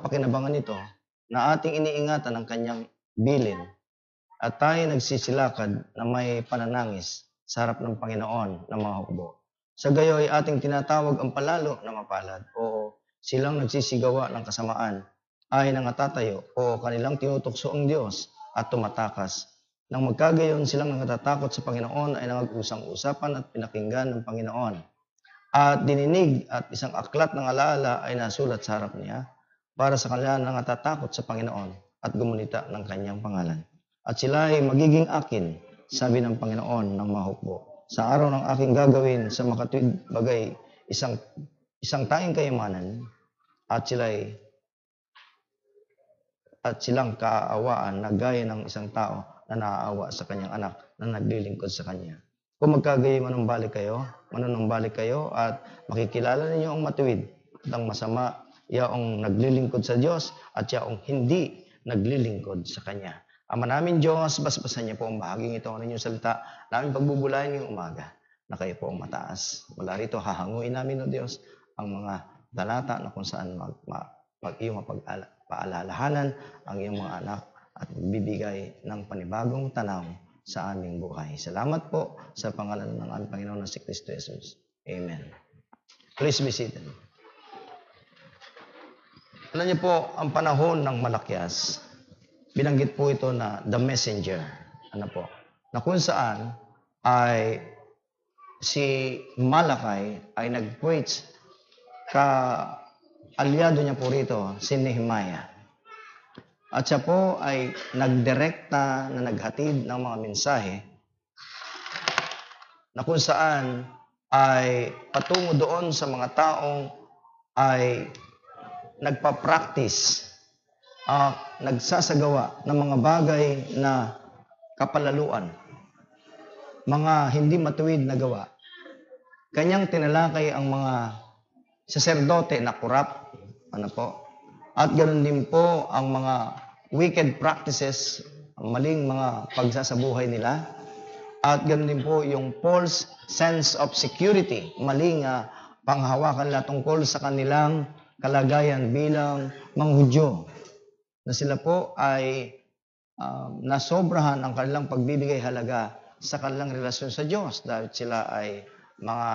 kapakinabangan nito na ating iniingatan ang kanyang bilin at tayo nagsisilakad na may pananangis sa harap ng Panginoon ng mga hukbo. Sa gayo ay ating tinatawag ang palalo na mapalad o silang nagsisigawa ng kasamaan ay nangatatayo o kanilang tinutukso ang Diyos at tumatakas. Nang magkagayon silang nangatatakot sa Panginoon ay nangag-usang-usapan at pinakinggan ng Panginoon. At dininig at isang aklat ng alaala ay nasulat sa harap niya para sa kanila nangatatakot sa Panginoon at gumunita ng kanyang pangalan. At sila ay magiging akin, sabi ng Panginoon ng mga hukbo. Sa araw ng aking gagawin sa makatuwid bagay isang tanging kayamanan at silang kaaawaan na gaya ng isang tao na naaawa sa kanyang anak na naglilingkod sa kanya. Kung magkagayon manunumbalik kayo at makikilala ninyo ang matuwid at ang masama, yaong naglilingkod sa Diyos at yaong hindi naglilingkod sa Kanya. Ama namin Diyos, basbasan niyo po ang bahaging ito ng inyong salita, namin pagbubulayan ngayong umaga na kayo po ang mataas. Mula rito, hahanguin namin, O Diyos, ang mga talata na kung saan iyong paalalahanan ang iyong mga anak at magbibigay ng panibagong tanaw sa aming buhay. Salamat po sa pangalan ng aming Panginoon na si Kristo Jesus. Amen. Please be seated. Alam niyo po, ang panahon ng Malakyas, binanggit po ito na the messenger. Na kung saan ay si Malakay ay nag-preach aliado niya po rito, si Nehemiah. At siya po ay nagdirekta na naghatid ng mga mensahe na kung saan ay patungo doon sa mga taong ay nagpa-practice, nagsasagawa ng mga bagay na kapalaluan, mga hindi matuwid na gawa. Kanyang tinalakay ang mga saserdote na kurap, at ganoon din po ang mga wicked practices, maling mga pagsasabuhay nila, at ganoon din po yung false sense of security, maling panghahawakan nila tungkol sa kanilang kalagayan bilang mga Hudyo, na sila po ay nasobrahan ang kanilang pagbibigay halaga sa kanilang relasyon sa Diyos dahil sila ay mga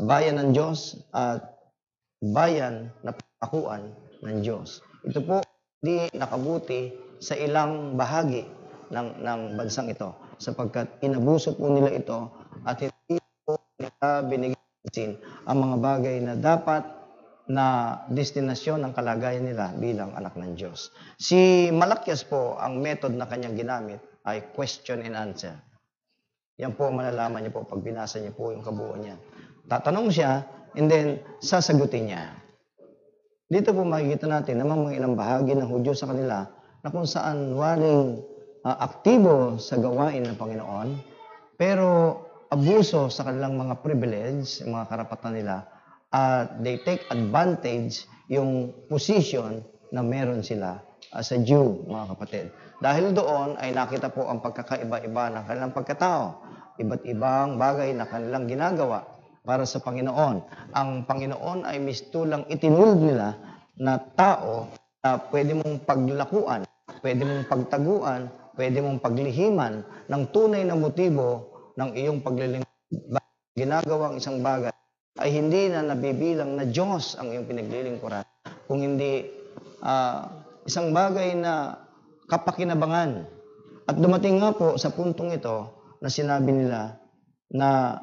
bayan ng Diyos at bayan na panghakuan ng Diyos. Ito po hindi nakabuti sa ilang bahagi ng bansang ito sapagkat inabuso po nila ito at hindi po nila binigyan ang mga bagay na dapat na destinasyon ng kalagayan nila bilang anak ng Diyos. Si Malakyas po, ang method na kanyang ginamit ay question and answer. Yan po malalaman niyo po pag binasa niyo po yung kabuuan niya. Tatanong siya and then sasagutin niya. Dito po makikita natin namang mga ilang bahagi ng Hudyo sa kanila na kung saan waling aktibo sa gawain ng Panginoon pero abuso sa kanilang mga privilege, mga karapatan nila, they take advantage yung position na meron sila as a Jew, mga kapatid. Dahil doon ay nakita po ang pagkakaiba-iba ng kanilang pagkatao. Iba't ibang bagay na kanilang ginagawa para sa Panginoon. Ang Panginoon ay mistulang itinulog nila na tao na pwede mong paglakuan, pwede mong pagtaguan, pwede mong paglihiman ng tunay na motibo ng iyong paglilingkod. Ginagawang isang bagay ay hindi na nabibilang na Diyos ang iyong pinaglilingkuran, kung hindi isang bagay na kapakinabangan. At dumating nga po sa puntong ito na sinabi nila na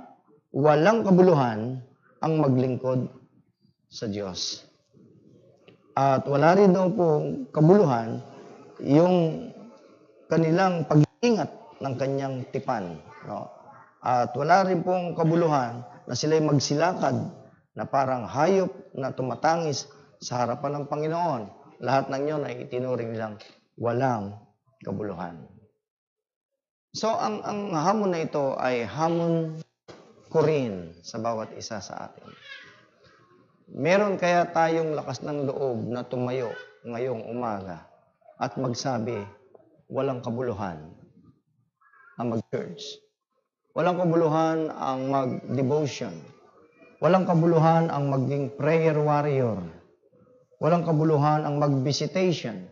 walang kabuluhan ang maglingkod sa Diyos. At wala rin daw po kabuluhan yung kanilang pag-iingat ng kanyang tipan. No? At wala rin pong kabuluhan na sila'y magsilakad na parang hayop na tumatangis sa harapan ng Panginoon. Lahat ng yun ay itinuring nilang walang kabuluhan. So, ang hamon na ito ay hamon ko rin sa bawat isa sa atin. Meron kaya tayong lakas ng loob na tumayo ngayong umaga at magsabi, walang kabuluhan ang mag-church. Walang kabuluhan ang mag-devotion. Walang kabuluhan ang maging prayer warrior. Walang kabuluhan ang mag-visitation.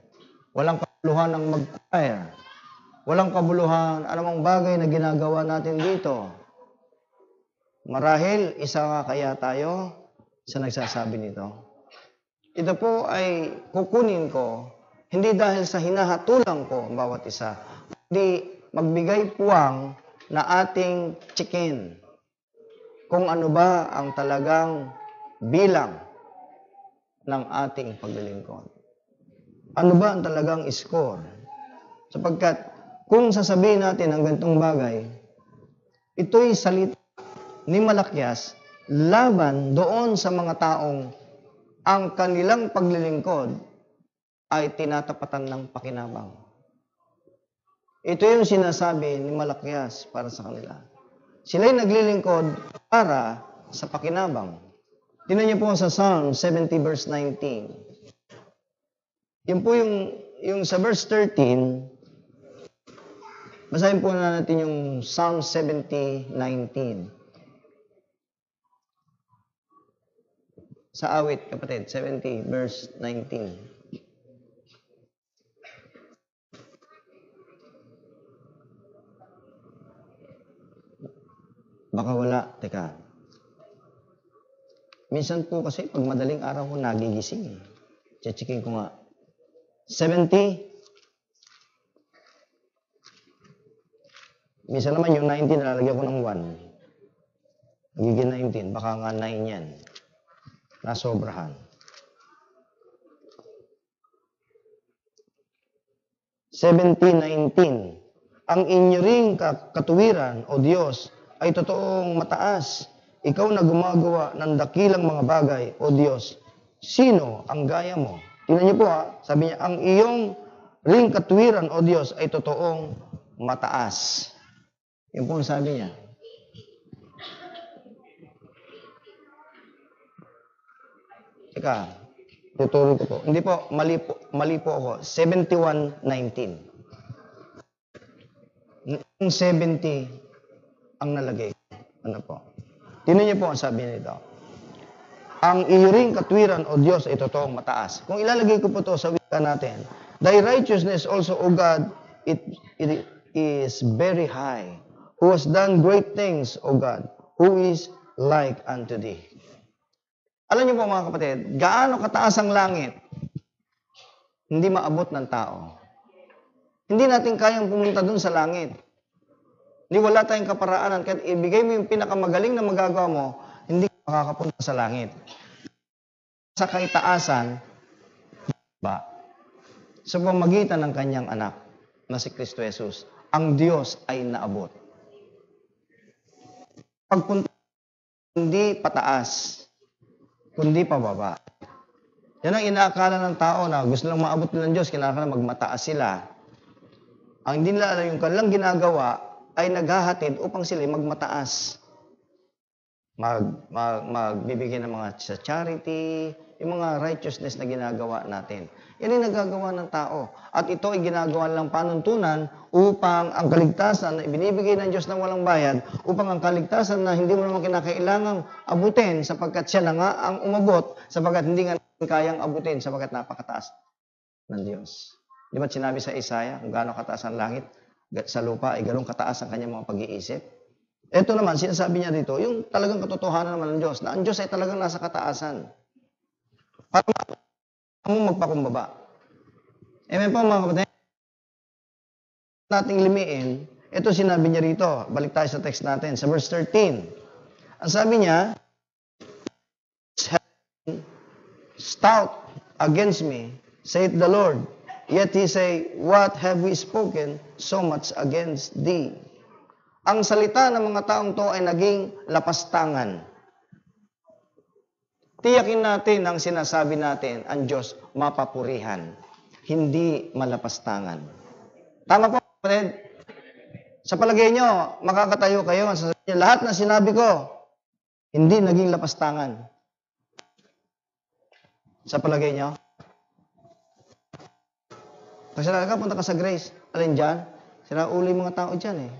Walang kabuluhan ang mag-choir. Walang kabuluhan anumang bagay na ginagawa natin dito. Marahil, isa nga kaya tayo sa nagsasabi nito. Ito po ay kukunin ko, hindi dahil sa hinahatulan ko ang bawat isa, kundi magbigay puwang na ating chicken kung ano ba ang talagang bilang ng ating paglilingkod. Ano ba ang talagang score? Sapagkat kung sasabihin natin ang ganitong bagay, ito'y salita ni Malakyas laban doon sa mga taong ang kanilang paglilingkod ay tinatapatan ng pakinabang. Ito yung sinasabi ni Malakyas para sa kanila. Sila'y naglilingkod para sa pakinabang. Tingnan niyo po sa Psalm 70 verse 19. Yun po yung sa verse 13, basahin po na natin yung Psalm 70, 19. Sa awit, kapatid, 70 verse 19. Baka wala. Teka. Minsan po kasi pag madaling araw ko nagigising. Checking ko nga. 70. Minsan naman yung 19 nalalagyan ko ng 1. Magiging 19. Baka nga 9 yan. Nasobrahan. 70:19. Ang inyong katuwiran, O Diyos, ay totoong mataas. Ikaw na gumagawa ng dakilang mga bagay, O Diyos. Sino ang gaya mo? Tingnan niyo po sabi niya, ang iyong ring katuwiran, O Diyos, ay totoong mataas. Yun po ang sabi niya. Teka, tutuloy ko po. Hindi po, mali po ako. 71:19. Yung 70 ang nalagay. Ano po? Tingnan niyo po ang sabi nito. Ang iyong katwiran, O Diyos, ay totoong mataas. Kung ilalagay ko po ito sa wika natin, Thy righteousness also, O God, it is very high. Who has done great things, O God, who is like unto Thee. Alam niyo po mga kapatid, gaano kataas ang langit, hindi maabot ng tao. Hindi natin kayang pumunta dun sa langit. Hindi wala tayong kaparaanan. Kahit ibigay mo yung pinakamagaling na magagawa mo, hindi ka makakapunta sa langit. Sa kaitaasan, ba? Sa pamagitan ng kanyang anak na si Kristo Jesus, ang Diyos ay naabot. Pagpunta, hindi pataas, kundi pababa. Yan ang inaakala ng tao na gusto lang maabot ng Diyos, kailangan magmataas sila. Ang hindi nila alam yung kanilang ginagawa ay naghahatid upang sila magmataas. Magbibigay ng mga sa charity, yung mga righteousness na ginagawa natin. Yan ay nagagawa ng tao. At ito ay ginagawa lang panuntunan upang ang kaligtasan na ibinibigay ng Diyos ng walang bayad, upang ang kaligtasan na hindi mo naman kinakailangang abutin sapagkat siya na nga ang umabot, sapagkat hindi nga kayang abutin sapagkat napakataas ng Diyos. Di ba sinabi sa Isaiah kung gaano kataas ang langit sa lupa ay gano'ng kataas ang kanyang mga pag-iisip? Ito naman, sinasabi niya dito, yung talagang katotohanan naman ng Diyos, na ang Diyos ay talagang nasa kataasan. Para mo magpakumbaba. Amen po mga kapatid. Nating limiin, ito sinabi niya rito, balik tayo sa text natin, sa verse 13. Ang sabi niya, stout against me, saith the Lord. Yet he say, what have we spoken so much against thee? Ang salita ng mga taong to ay naging lapastangan. Tiyakin natin ang sinasabi natin, ang Diyos mapapurihan, hindi malapastangan. Tama po, kapatid? Sa palagay nyo, makakatayo kayo, lahat na sinabi ko, hindi naging lapastangan. Sa palagay nyo? Pag sila ka, punta ka sa Grace. Alin dyan? Sila uli mga tao dyan eh.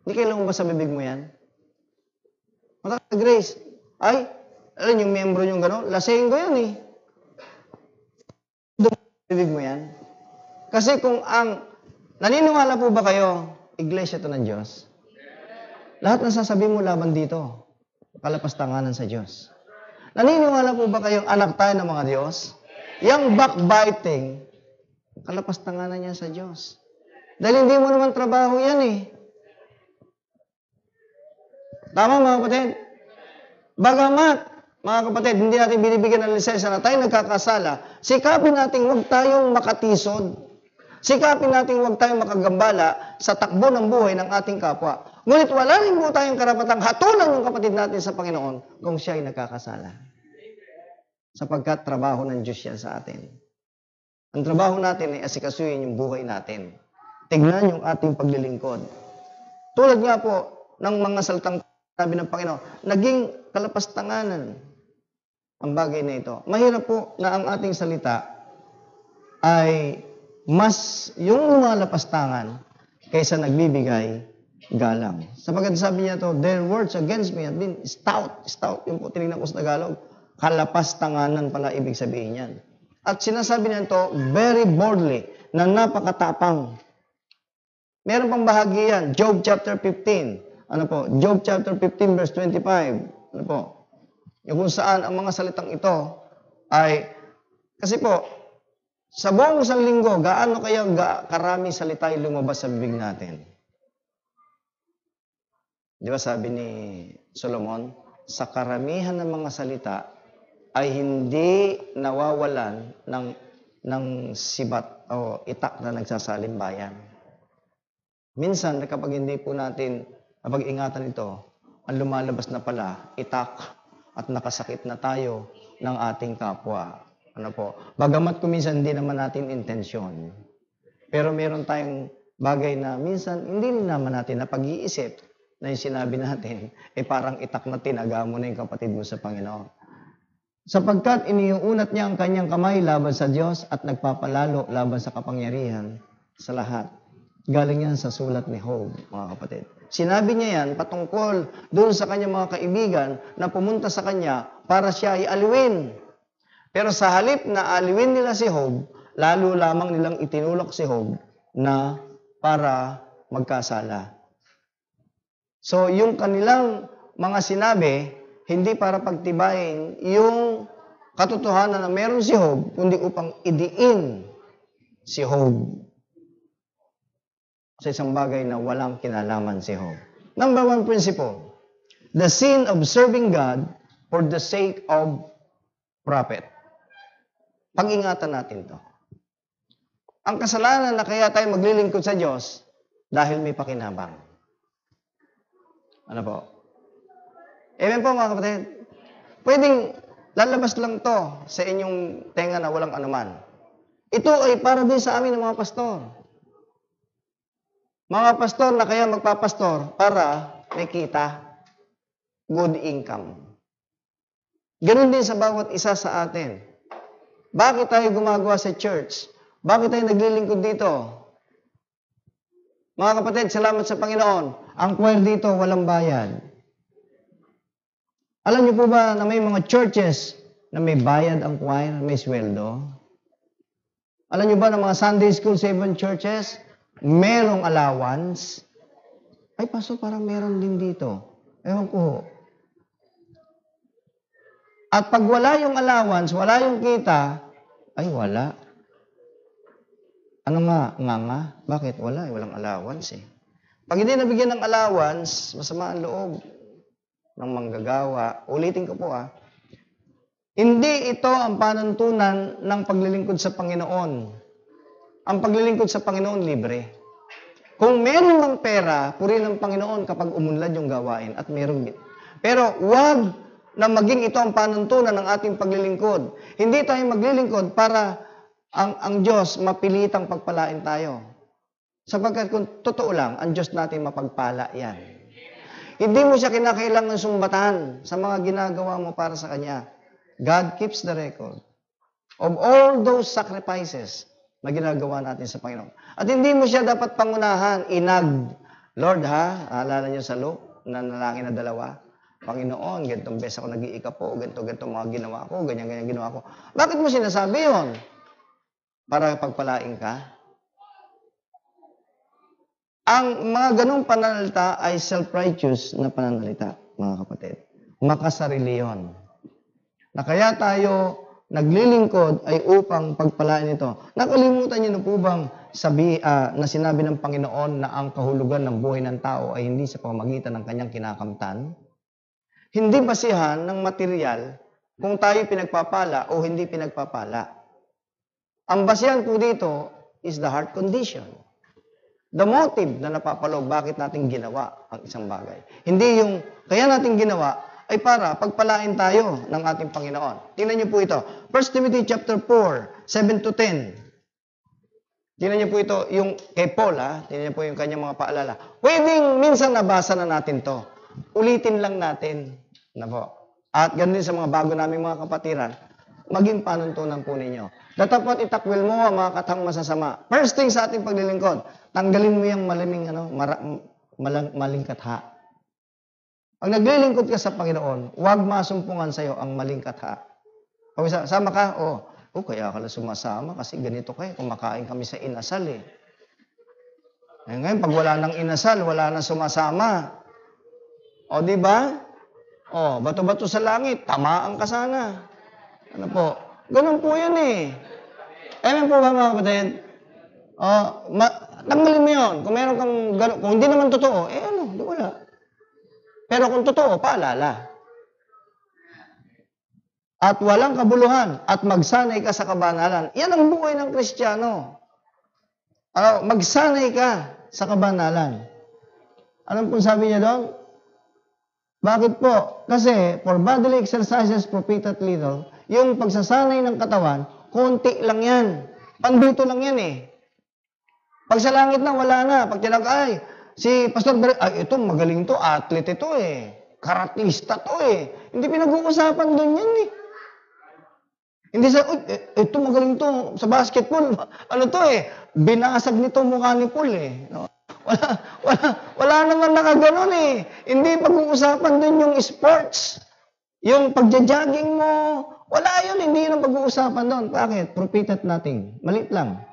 Hindi kailangan ba sa bibig mo yan? Punta ka sa Grace. Ay, alin yung miyembro yung gano'n? Lasenggo yan eh. Ibig mo yan? Kasi naniniwala po ba kayo, iglesia to ng Diyos? Lahat ng sasabihin mo laban dito, kalapastanganan sa Diyos. Naniniwala po ba kayong anak tayo ng mga Diyos? Yang backbiting, kalapastanganan niya sa Diyos. Dahil hindi mo naman trabaho yan eh. Tama mga kapatid? Bagamat, mga kapatid, hindi natin binibigyan ng lisensya na tayo nagkakasala, sikapin natin huwag tayong makatisod. Sikapin natin huwag tayong makagambala sa takbo ng buhay ng ating kapwa. Ngunit wala rin po tayong karapatang hatulan ng kapatid natin sa Panginoon kung siya ay nagkakasala. Sapagkat trabaho ng Diyos yan sa atin. Ang trabaho natin ay asikasuhin yung buhay natin. Tignan yung ating paglilingkod. Tulad nga po ng mga salitang sabi ng Panginoon, naging kalapastanganan ang bagay na ito. Mahirap po na ang ating salita ay mas yung lumalapastangan kaysa nagbibigay galang. Sapagkat sabi niya to, their words against me have been stout. Stout, yung po tinignan ko sa Tagalog. Kalapastanganan pala ibig sabihin yan. At sinasabi niya to very boldly, na napakatapang. Meron pang bahagi yan, Job chapter 15. Ano po? Job chapter 15 verse 25. Ano po? Yung kung saan ang mga salitang ito ay, kasi po, sa buong isang linggo, gaano kaya karami salita yung lumabas sa bibig natin? Di ba sabi ni Solomon, sa karamihan ng mga salita ay hindi nawawalan ng sibat o itak na nagsasalimbayan. Minsan, kapag hindi po natin napag-ingatan ito, ang lumalabas na pala, itak at nakasakit na tayo ng ating kapwa. Ano po? Bagamat kuminsan hindi naman natin intensyon. Pero meron tayong bagay na minsan hindi naman natin napag-iisip na yung sinabi natin, parang itak na tinaga mo na yung kapatid mo sa Panginoon. Sapagkat iniuunat niya ang kanyang kamay laban sa Diyos at nagpapalalo laban sa kapangyarihan sa lahat. Galing yan sa sulat ni Job, mga kapatid. Sinabi niya yan patungkol doon sa kanyang mga kaibigan na pumunta sa kanya para siya ay aliwin. Pero sa halip na aliwin nila si Job, lalo lamang nilang itinulak si Job na para magkasala. So, yung kanilang mga sinabi, hindi para pagtibayin yung katotohanan na meron si Job, kundi upang idiin si Job sa isang bagay na walang kinalaman si Job. Number one principle, the sin of serving God for the sake of profit. Pag-ingatan natin to. Ang kasalanan na kaya tayo maglilingkod sa Diyos dahil may pakinabang. Ano po? Amen po mga kapatid. Pwedeng lalabas lang to sa inyong tenga na walang anuman. Ito ay para din sa amin ng mga pastor. Mga pastor na kaya magpapastor para may kita, good income. Ganon din sa bawat isa sa atin. Bakit tayo gumagawa sa church? Bakit tayo naglilingkod dito? Mga kapatid, salamat sa Panginoon. Ang choir dito, walang bayad. Alam niyo po ba na may mga churches na may bayad ang choir, may sweldo? Alam niyo ba na mga Sunday School sa ibang churches, merong allowance? Ay, paso, parang meron din dito. Ewan ko. At pag wala yung allowance, wala yung kita, ay wala. Ano nga? Bakit? Wala, walang allowance eh. Pag hindi nabigyan ng allowance, masama ang loob ng manggagawa. Ulitin ko po hindi ito ang panuntunan ng paglilingkod sa Panginoon. Ang paglilingkod sa Panginoon, libre. Kung meron ng pera, purihin ng Panginoon kapag umunlad yung gawain at meron. Pero wag na maging ito ang panuntunan ng ating paglilingkod. Hindi tayo maglilingkod para ang Diyos mapilitang pagpalain tayo. Sapagkat kung totoo lang, ang Diyos natin mapagpala yan. Hindi mo siya kinakailangan sumbatan sa mga ginagawa mo para sa Kanya. God keeps the record of all those sacrifices na ginagawa natin sa Panginoon. At hindi mo siya dapat pangunahan, Lord alala niyo sa Luke, na nalangin na 2, Panginoon, ganitong beses ako nag-iika po, ganito mga ginawa ko, ganyan ginawa ko. Bakit mo sinasabi yun? para pagpalain ka? Ang mga ganong pananalita ay self-righteous na pananalita, mga kapatid. Makasarili yun. Na kaya tayo naglilingkod ay upang pagpalain ito. Nakalimutan niyo na po bang na sinabi ng Panginoon na ang kahulugan ng buhay ng tao ay hindi sa pamamagitan ng kanyang kinakamtan? Hindi basihan ng material kung tayo pinagpapala o hindi pinagpapala. Ang basihan po dito is the heart condition. The motive na napapaloob bakit natin ginawa ang isang bagay. Hindi yung kaya natin ginawa ay para pagpalain tayo ng ating Panginoon. Tingnan niyo po ito. 1 Timothy chapter 4, 7 to 10. Tingnan niyo po ito, yung kay Paul, tingnan niyo po yung kanyang mga paalala. Pwedeng minsan nabasa na natin to. Ulitin lang natin. Na po. At ganun din sa mga bago naming mga kapatiran, maging panuntunan po ninyo. Datapot itakwil mo ang mga katang masasama. First thing sa ating paglilingkod, tanggalin mo yung maling katha. Pag naglilingkod ka sa Panginoon, huwag masumpungan sa iyo ang maling katha. Pag sama ka, kaya ka lang sumasama kasi ganito kayo, kumakain kami sa inasal eh. Ngayon, pag wala nang inasal, wala nang sumasama. O, di ba? Bato-bato sa langit, tamaan ka sana. Ano po? Ganun po yun eh. Amen po ba mga kapatid? Tanggalin mo yun. Kung meron kang gano'n, kung hindi naman totoo, di wala. Pero kung totoo, paalala. At walang kabuluhan at magsanay ka sa kabanalan. Yan ang buhay ng Kristiyano. Magsanay ka sa kabanalan. Anong po sabi niya doon? Bakit po? Kasi, for bodily exercises profiteth little, yung pagsasanay ng katawan, konti lang yan. Pandito lang yan eh. Pag sa langit na, wala na. Pag tinag, si Pastor Ber, ito magaling to, athlete ito eh. Karatista to eh. Hindi pinag-uusapan doon yan eh. Hindi sa, ito magaling to sa basketball. Ano to eh, binasag nito mukha ni Paul eh. No? Wala naman nakaganon eh. Hindi pag-uusapan doon yung sports. Yung pagja-jogging mo, wala yun, hindi yun ang pag-uusapan doon. Bakit? Propiteth nothing. Malit lang.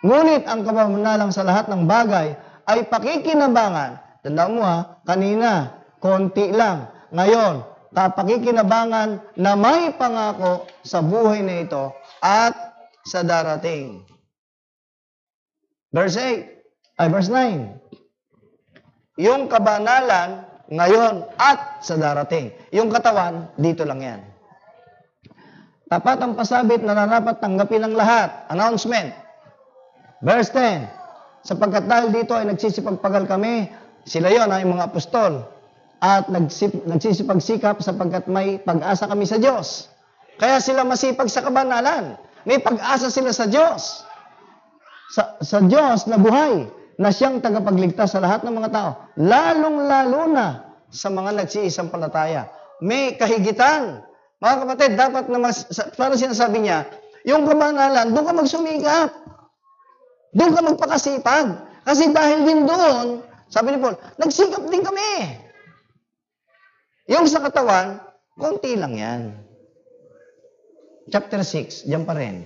Ngunit ang kapamanalang sa lahat ng bagay ay pakikinabangan. Tandaan mo kanina, konti lang. Ngayon, pakikinabangan na may pangako sa buhay na ito at sa darating. Verse 9. Yung kabanalan ngayon at sa darating. Yung katawan, dito lang yan. Tapat ang pasabit na narapat tanggapin ng lahat. Announcement. Verse 10. Sapagkat dahil dito ay nagsisipagpagal kami, sila yon ay mga apostol. At nagsisipagsikap sapagkat may pag-asa kami sa Diyos. Kaya sila masipag sa kabanalan. May pag-asa sila sa Diyos. Sa Diyos na buhay, na siyang tagapagligtas sa lahat ng mga tao. Lalong-lalo na sa mga nagsiisampalataya. May kahigitan. Mga kapatid, dapat na parang sinasabi niya, yung kabanalan, doon ka magsumikap. Doon ka magpakasipag. Kasi dahil din doon, sabi ni Paul, nagsikap din kami. Yung sa katawan, konti lang yan. Chapter 6, diyan pa rin.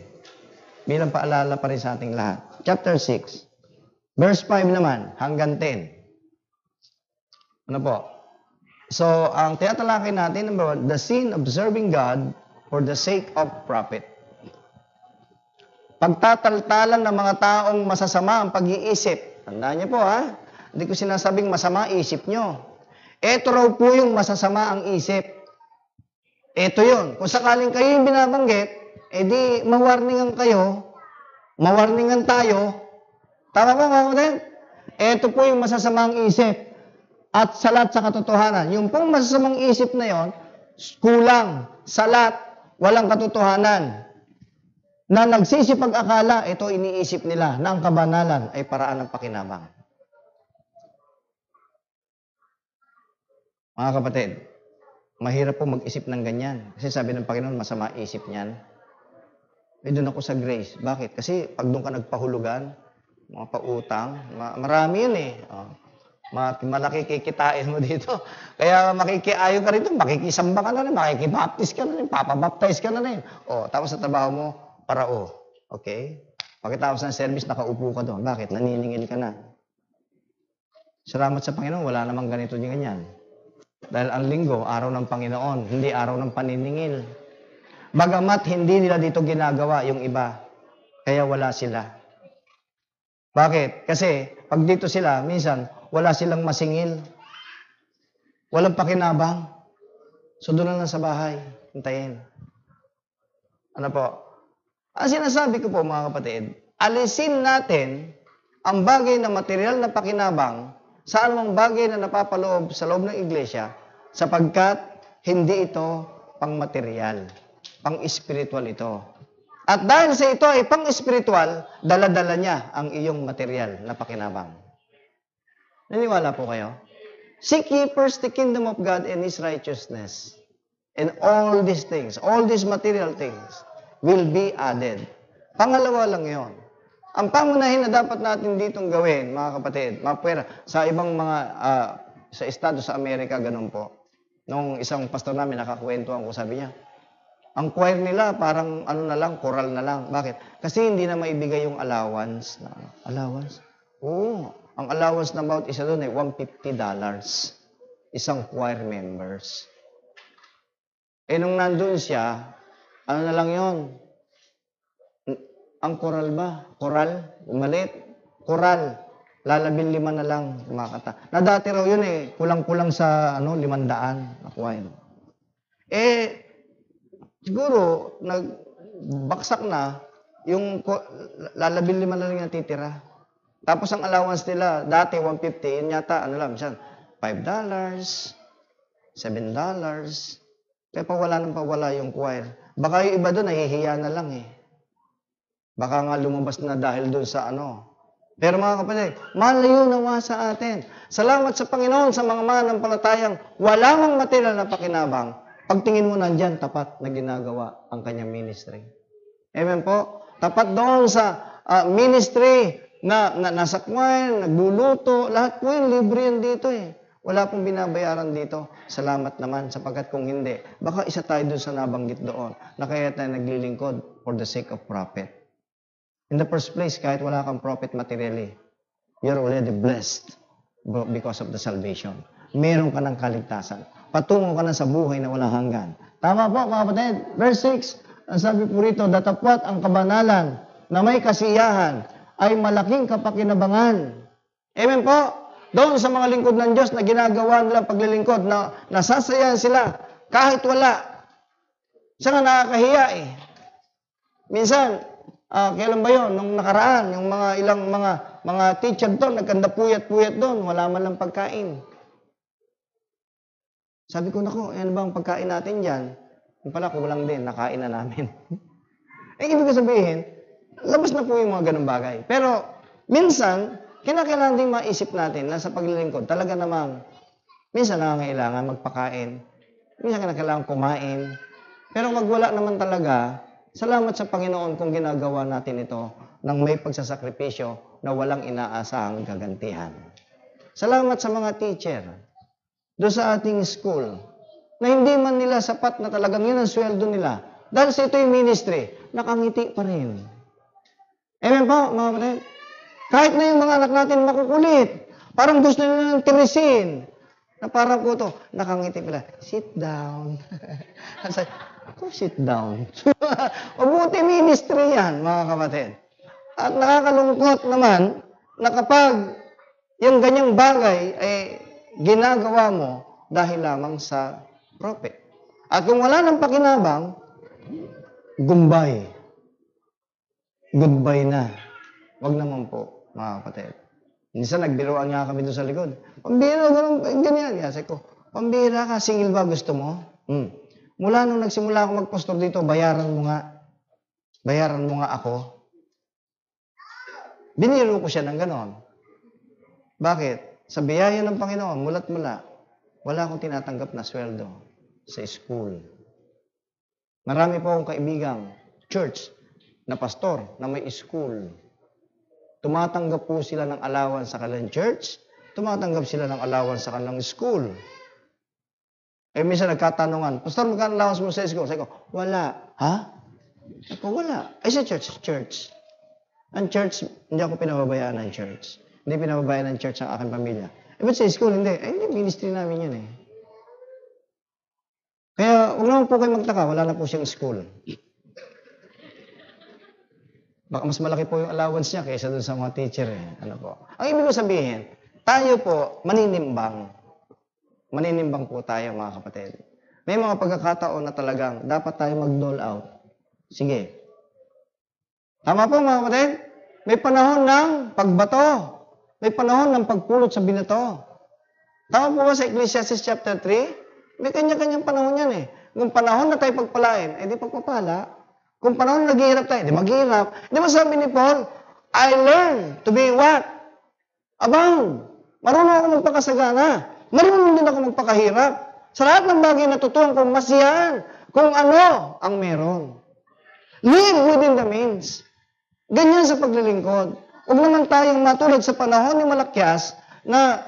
Bilang paalala pa rin sa ating lahat. Chapter 6, verse 5 naman, hanggang 10. Ano po? So, ang tinatalakay natin, number 1, the sin of serving God for the sake of profit. Pagtataltalan ng mga taong masasama ang pag-iisip. Tandaan niyo po Hindi ko sinasabing masama isip nyo. Ito raw po yung masasama ang isip. Ito yun. Kung sakaling kayo yung binabanggit, edi mawarningan kayo, mawarningan tayo. Tama po mga kapatid? Ito po yung masasamang isip. At salat sa katotohanan. Yung pong masasamang isip na yon, kulang, salat, walang katotohanan. Na nagsisipag-akala, ito iniisip nila na ang kabanalan ay paraan ng pakinabang. Mga kapatid, mahirap po mag-isip ng ganyan. Kasi sabi ng Panginoon, masama isip niyan. Doon ako sa grace. Bakit? Kasi pag doon ka nagpahulugan, mga pautang, marami yun eh. Malaki kikitain mo dito. Kaya makikiayo ka rito, makikisamba ka na rin, makikibaptize ka na rin, papabaptize ka na rin. Tapos sa trabaho mo, parao. Okay? Pagkatapos ng service, nakaupo ka doon. Bakit? Naniningil ka na. Salamat sa Panginoon, wala namang ganito din ganyan. Dahil ang linggo, araw ng Panginoon, hindi araw ng paniningil. Bagamat hindi nila dito ginagawa yung iba, kaya wala sila. Bakit? Kasi pag dito sila, minsan, wala silang masingil. Walang pakinabang. So doon lang sa bahay, hintayin. Ano po? Ang sinasabi ko po mga kapatid, alisin natin ang bagay na material na pakinabang sa anumang bagay na napapaloob sa loob ng iglesia sapagkat hindi ito pang-material, pang-spiritual ito. At dahil sa ito ay pang-spiritual, dala-dala niya ang iyong material na pakinabang. Naniwala po kayo? Seek ye first the kingdom of God and His righteousness. And all these things, all these material things will be added. Pangalawa lang yon. Ang pangunahin na dapat natin ditong gawin, mga kapatid, mga pwera, sa ibang mga, sa estado sa Amerika, ganun po. Nung isang pastor namin, nakakwentuhan ko, sabi niya, ang choir nila parang ano na lang, choral na lang. Bakit? Kasi hindi na maibigay yung allowance. Allowance? Oo. Ang allowance na bawat isa doon ay $150. Isang choir members. Eh nung nandun siya, ano na lang yon? Ang choral ba? Choral? Umalit? Choral. Lalabing 5 na lang kumakata. Na dati raw yun eh, kulang-kulang sa 500 na choir. Eh, siguro, nagbaksak na, yung lalabing 5 na lang yung natitira. Tapos ang allowance nila, dati 150, yun yata, ano lang, $5, $7. Kaya pawala nang pawala yung choir. Baka yung iba doon, nahihiya na lang eh. Baka nga lumabas na dahil doon sa Pero mga kapatid, malayo nawa sa atin. Salamat sa Panginoon sa mga mananampalatayang wala mang material na pakinabang. Pagtingin mo nandyan, tapat na ginagawa ang kanyang ministry. Amen po? Tapat doon sa ministry na nasa choir, nagluluto, lahat po yun, libre yan dito eh. Wala pong binabayaran dito. Salamat naman, sapagkat kung hindi, baka isa tayo doon sa nabanggit doon, na kaya tayo naglilingkod for the sake of profit. In the first place, kahit wala kang profit materially, you're already blessed because of the salvation. Meron ka ng kaligtasan. Patungo ka na sa buhay na walang hanggan. Tama po, mga kapatid. Verse 6, ang sabi po rito, datapwat ang kabanalan na may kasiyahan ay malaking kapakinabangan. Amen po? Doon sa mga lingkod ng Diyos na ginagawa nilang paglilingkod, na nasasayahan sila kahit wala. Siya nga nakakahiya eh. Minsan, kailan ba yun? Nung nakaraan, yung mga teacher doon, nagkandapuyat-puyat doon, wala man lang pagkain. Sabi ko, naku, yan ba ang pagkain natin dyan? Yung pala, kulang din, nakain na namin. Ibig ko sabihin, labas na po yung mga ganung bagay. Pero, minsan, kinakailangan din maisip natin na sa paglilingkod, talaga namang, minsan nangangailangan magpakain, minsan kinakailangan kumain, pero magwala naman talaga. Salamat sa Panginoon kung ginagawa natin ito ng may pagsasakripisyo na walang inaasahang gagantihan. Salamat sa mga teacher doon sa ating school na hindi man nila sapat na talagang yun ang sweldo nila. Dahil sa ito yung ministry, nakangiti pa rin. Amen po, mga kapatid? Kahit na yung mga anak natin makukulit, parang gusto nila ng tirisin. Na parang ko to, nakangiti pala, sit down. Ako, sit down. Mabuti ministry yan, mga kapatid. At nakakalungkot naman na kapag yung ganyang bagay ay ginagawa mo dahil lamang sa profit. At kung wala ng pakinabang, gumbay. Goodbye na. Wag naman po, mga kapatid. Minsan nagbiruan nga kami doon sa likod. Pambira, ganyan. Sabi ko, pambira ka, singil ba gusto mo? Mula nung nagsimula ako magpastor dito, bayaran mo nga. Bayaran mo nga ako. Biniro ko siya ng ganon. Bakit? Sa biyaya ng Panginoon, mulat mula, wala akong tinatanggap na sweldo sa school. Marami po akong kaibigang church na pastor na may school. Tumatanggap po sila ng allowance sa kanilang church, tumatanggap sila ng allowance sa kanilang school. Eh, minsan nagkatanungan, Pastor, magkano allowance mo sa school? Sabi ko, wala. Ha? Sabi ko, wala. Ay, sa church. Ang church, hindi ako pinababayaan ng church. Hindi pinababayaan ng church ang aking pamilya. But sa school, hindi. Ay, hindi, ministry namin yan eh. Kaya, huwag naman po kayo magtaka, wala na po siyang school. Baka mas malaki po yung allowance niya kaysa doon sa mga teacher eh. Ano po? Ang ibig ko sabihin, tayo po, maninimbang. Maninimbang po tayo mga kapatid. May mga pagkakataon na talagang dapat tayo mag-dole out. Sige. Tama po mga kapatid? May panahon ng pagbato. May panahon ng pagpulot sa binato. Tama po ba sa Ecclesiastes chapter 3? May kanya-kanyang panahon yan eh. Kung panahon na tayo pagpalain, di pagpapala. Kung panahon na naghihirap tayo, di maghihirap. Di ba sabi ni Paul, I learn to be what? Abound. Marunong ako magpakasagana. Marunong din ako magpakahirap. Sa lahat ng bagay natutuhan kong masiyahan kung ano ang meron. Live within the means. Ganyan sa paglilingkod. Huwag naman tayong matulad sa panahon ni Malakyas na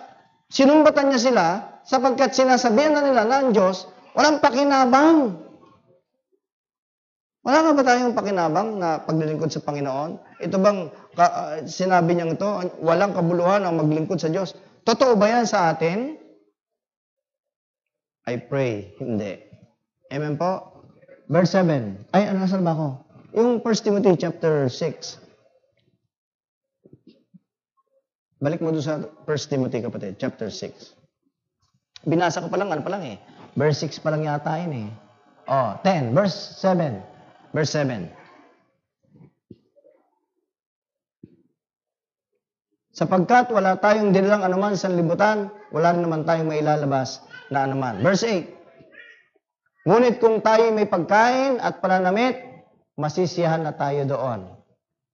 sinumbatan niya sila sapagkat sinasabihan na nila na ang Diyos walang pakinabang. Wala nga ba tayong pakinabang na paglilingkod sa Panginoon? Ito bang sinabi niyang ito, walang kabuluhan ang maglingkod sa Diyos? Totoo ba yan sa atin? I pray, hindi. Amen po? Verse 7. Ay, nasaan ba ako? Yung 1 Timothy chapter 6. Balik mo doon sa 1 Timothy, kapatid, chapter 6. Binasa ko pa lang, ano pa lang eh. Verse 6 pa lang yata yun eh. 10, verse 7. Verse 7. Sapagkat wala tayong dinilang anuman sa libutan, wala rin naman tayong mailalabas na anuman. Verse 8. Ngunit kung tayo may pagkain at pananamit, masisiyahan na tayo doon.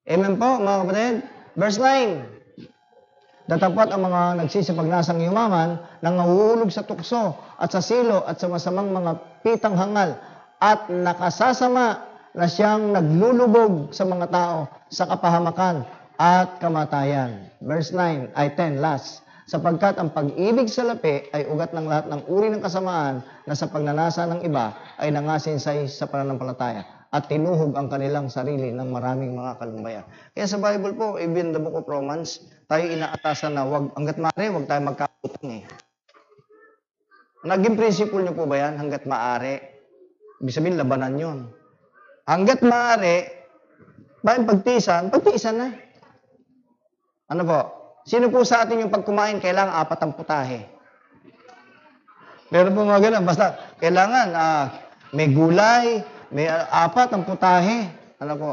Amen po, mga kapatid. Verse 9. Datapat ang mga nagsisipagnasang yumaman nang nahuhulog sa tukso at sa silo at sa masamang mga pitang hangal at nakasasama na siyang naglulubog sa mga tao sa kapahamakan at kamatayan. Verse 9, 10, last. Sapagkat ang pag-ibig sa lapi ay ugat ng lahat ng uri ng kasamaan na sa pagnanasa ng iba ay nangasinsay sa pananampalataya at tinuhog ang kanilang sarili ng maraming mga kalumbayan. Kaya sa Bible po, even the book of Romans, tayo inaatasan na hanggat maaari, huwag tayo magkautang eh. Naging principle niyo po ba yan? Hanggat maaari. Ibig sabihin, labanan yun. Hanggat maaari, bakit pagtiisan na. Ano po? Sino po sa atin yung pag kumain, kailangan 4 ang putahe? Meron po mga ganun. Basta, kailangan may gulay, may 4 ang putahe. Ano po?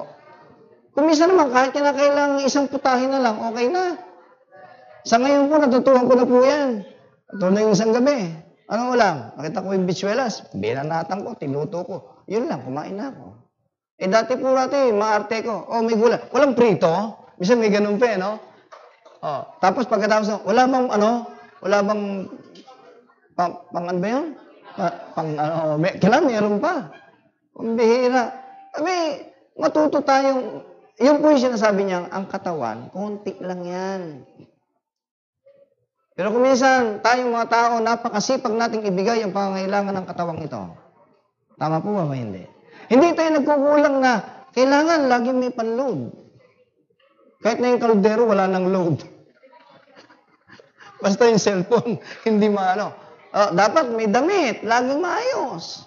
Kung minsan naman, kahit kailangan 1 putahe na lang, okay na. Sa ngayon po, natutuhan ko na po yan. Ito na yung isang gabi. Ano lang? Nakita ko yung bitsuelas. Binanatan ko, tinuto ko. Yun lang, kumain na ako. Dati po maarte ko. May gulay. Walang prito. Minsan may ganun pa no? Tapos pagkatapos, wala bang, pang ano ba yun? Kailangan meron pa. Ang bihira. Matuto tayong, yun po yung sinasabi niya, ang katawan, konti lang yan. Pero kung minsan, tayong mga tao, napakasipag nating ibigay ang pangangailangan ng katawang ito. Tama po ba hindi? Hindi tayo nagkukulang na kailangan laging may panload. Kahit na yung kaldero, wala nang load. Basta yung cellphone, hindi maano. Dapat may damit, laging maayos.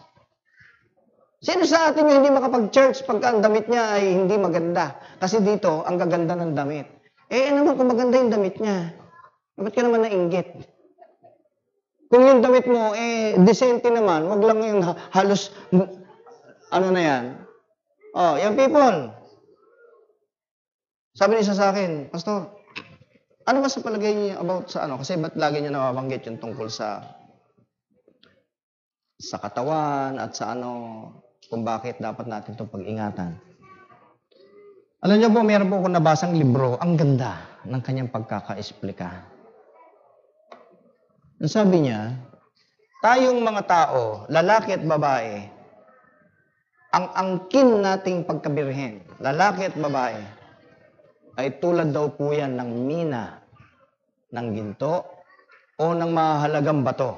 Sino sa atin yung hindi makapag-church pagka ang damit niya ay hindi maganda? Kasi dito, ang gaganda ng damit. Naman kung maganda yung damit niya, ba't ka naman nainggit? Kung yung damit mo, decente naman, wag lang yung halos, ano na yan? Young people. Sabi niya sa akin, Pastor, ano ba sa palagay niya about sa ano? Kasi ba't lagi niya nababanggit yung tungkol sa katawan at sa ano, kung bakit dapat natin itong pag-ingatan. Alam niyo po, meron po akong nabasang libro, ang ganda ng kanyang pagkaka-explika. Sabi niya, tayong mga tao, lalaki at babae, ang angkin nating pagkabirhen, lalaki at babae, ay tulad daw po yan ng mina, ng ginto, o ng mahalagang bato.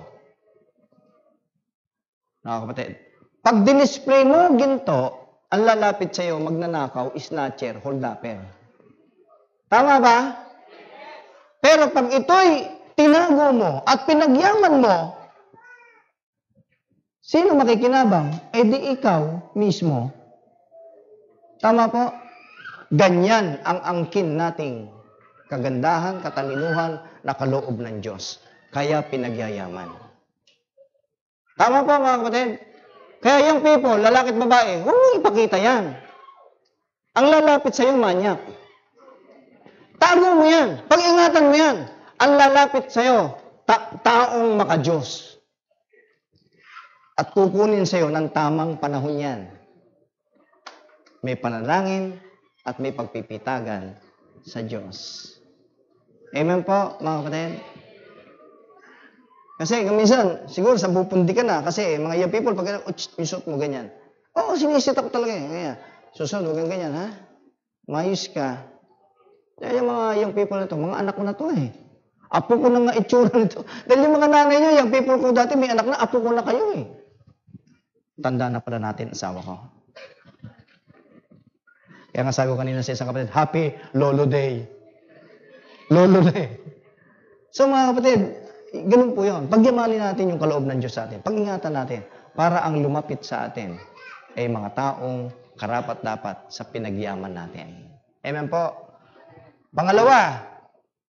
Kapatid, pag dinisplay mo ginto, ang lalapit sa'yo, magnanakaw, snatcher, holdapper. Tama ba? Pero pag ito'y tinago mo at pinagyaman mo, sino makikinabang? Eh di ikaw mismo. Tama po? Ganyan ang angkin nating kagandahan, katalinuhan na kaloob ng Diyos. Kaya pinagyayaman. Tama po mga kapatid? Kaya yung people, lalaki at babae, huwag mo ipakita yan. Ang lalapit sa'yo, manyak. Tago mo yan. Pag-ingatan mo yan. Ang lalapit sa'yo, taong maka-Diyos. At kukunin sa'yo ng tamang panahon yan. May panalangin at may pagpipitagan sa Diyos. Amen po, mga kapatid? Kasi minsan, siguro sa pupundi ka na, kasi mga young people, pag isot mo ganyan. Oo, sinisit ako talaga eh. Kaya, susunod, huwag ganyan, ha? Mayos ka. Kaya yung mga young people na to, mga anak ko na to eh. Apo ko na nga itsura nito. Dahil yung mga nanay nyo, young people ko dati, may anak na, apo ko na kayo eh. Tanda na pala natin, asawa ko. Kaya nga sabi ko kanina sa isang kapatid, Happy Lolo Day. Lolo Day. So mga kapatid, ganun po yun. Pagyamanin natin yung kaloob ng Diyos sa atin. Pag-ingatan natin para ang lumapit sa atin ay mga taong karapat-dapat sa pinagyaman natin. Amen po. Pangalawa,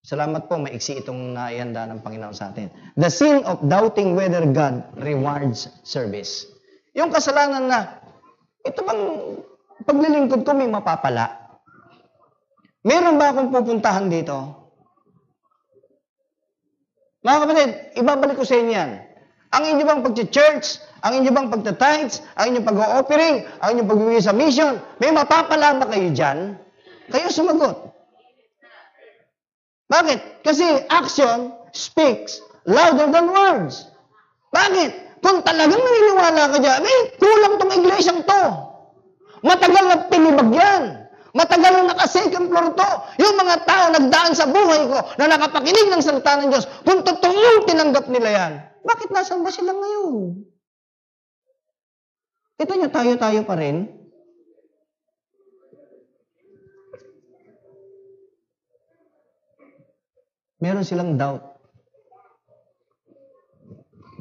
salamat po, maiksi itong naihanda ng Panginoon sa atin. The sin of doubting whether God rewards service. Yung kasalanan na, ito bang paglilingkod ko may mapapala? Meron ba akong pupuntahan dito? Mga kapatid, ibabalik ko sa inyo yan. Ang inyo bang pag-church, ang inyo bang pagta-tithes, ang inyong pag-o-offering, ang inyong pagbibigay sa mission, may mapapala ba kayo dyan? Kayo sumagot. Bakit? Kasi action speaks louder than words. Bakit? Kung talagang naniniwala ka dyan, kulang tong iglesyang to. Matagal na pinibag yan. Matagal na naka-second floor to. Yung mga tao nagdaan sa buhay ko na nakapakinig ng salita ng Diyos, kung totoong tinanggap nila yan, bakit nasan ba sila ngayon? Kita nyo, tayo-tayo pa rin. Meron silang doubt.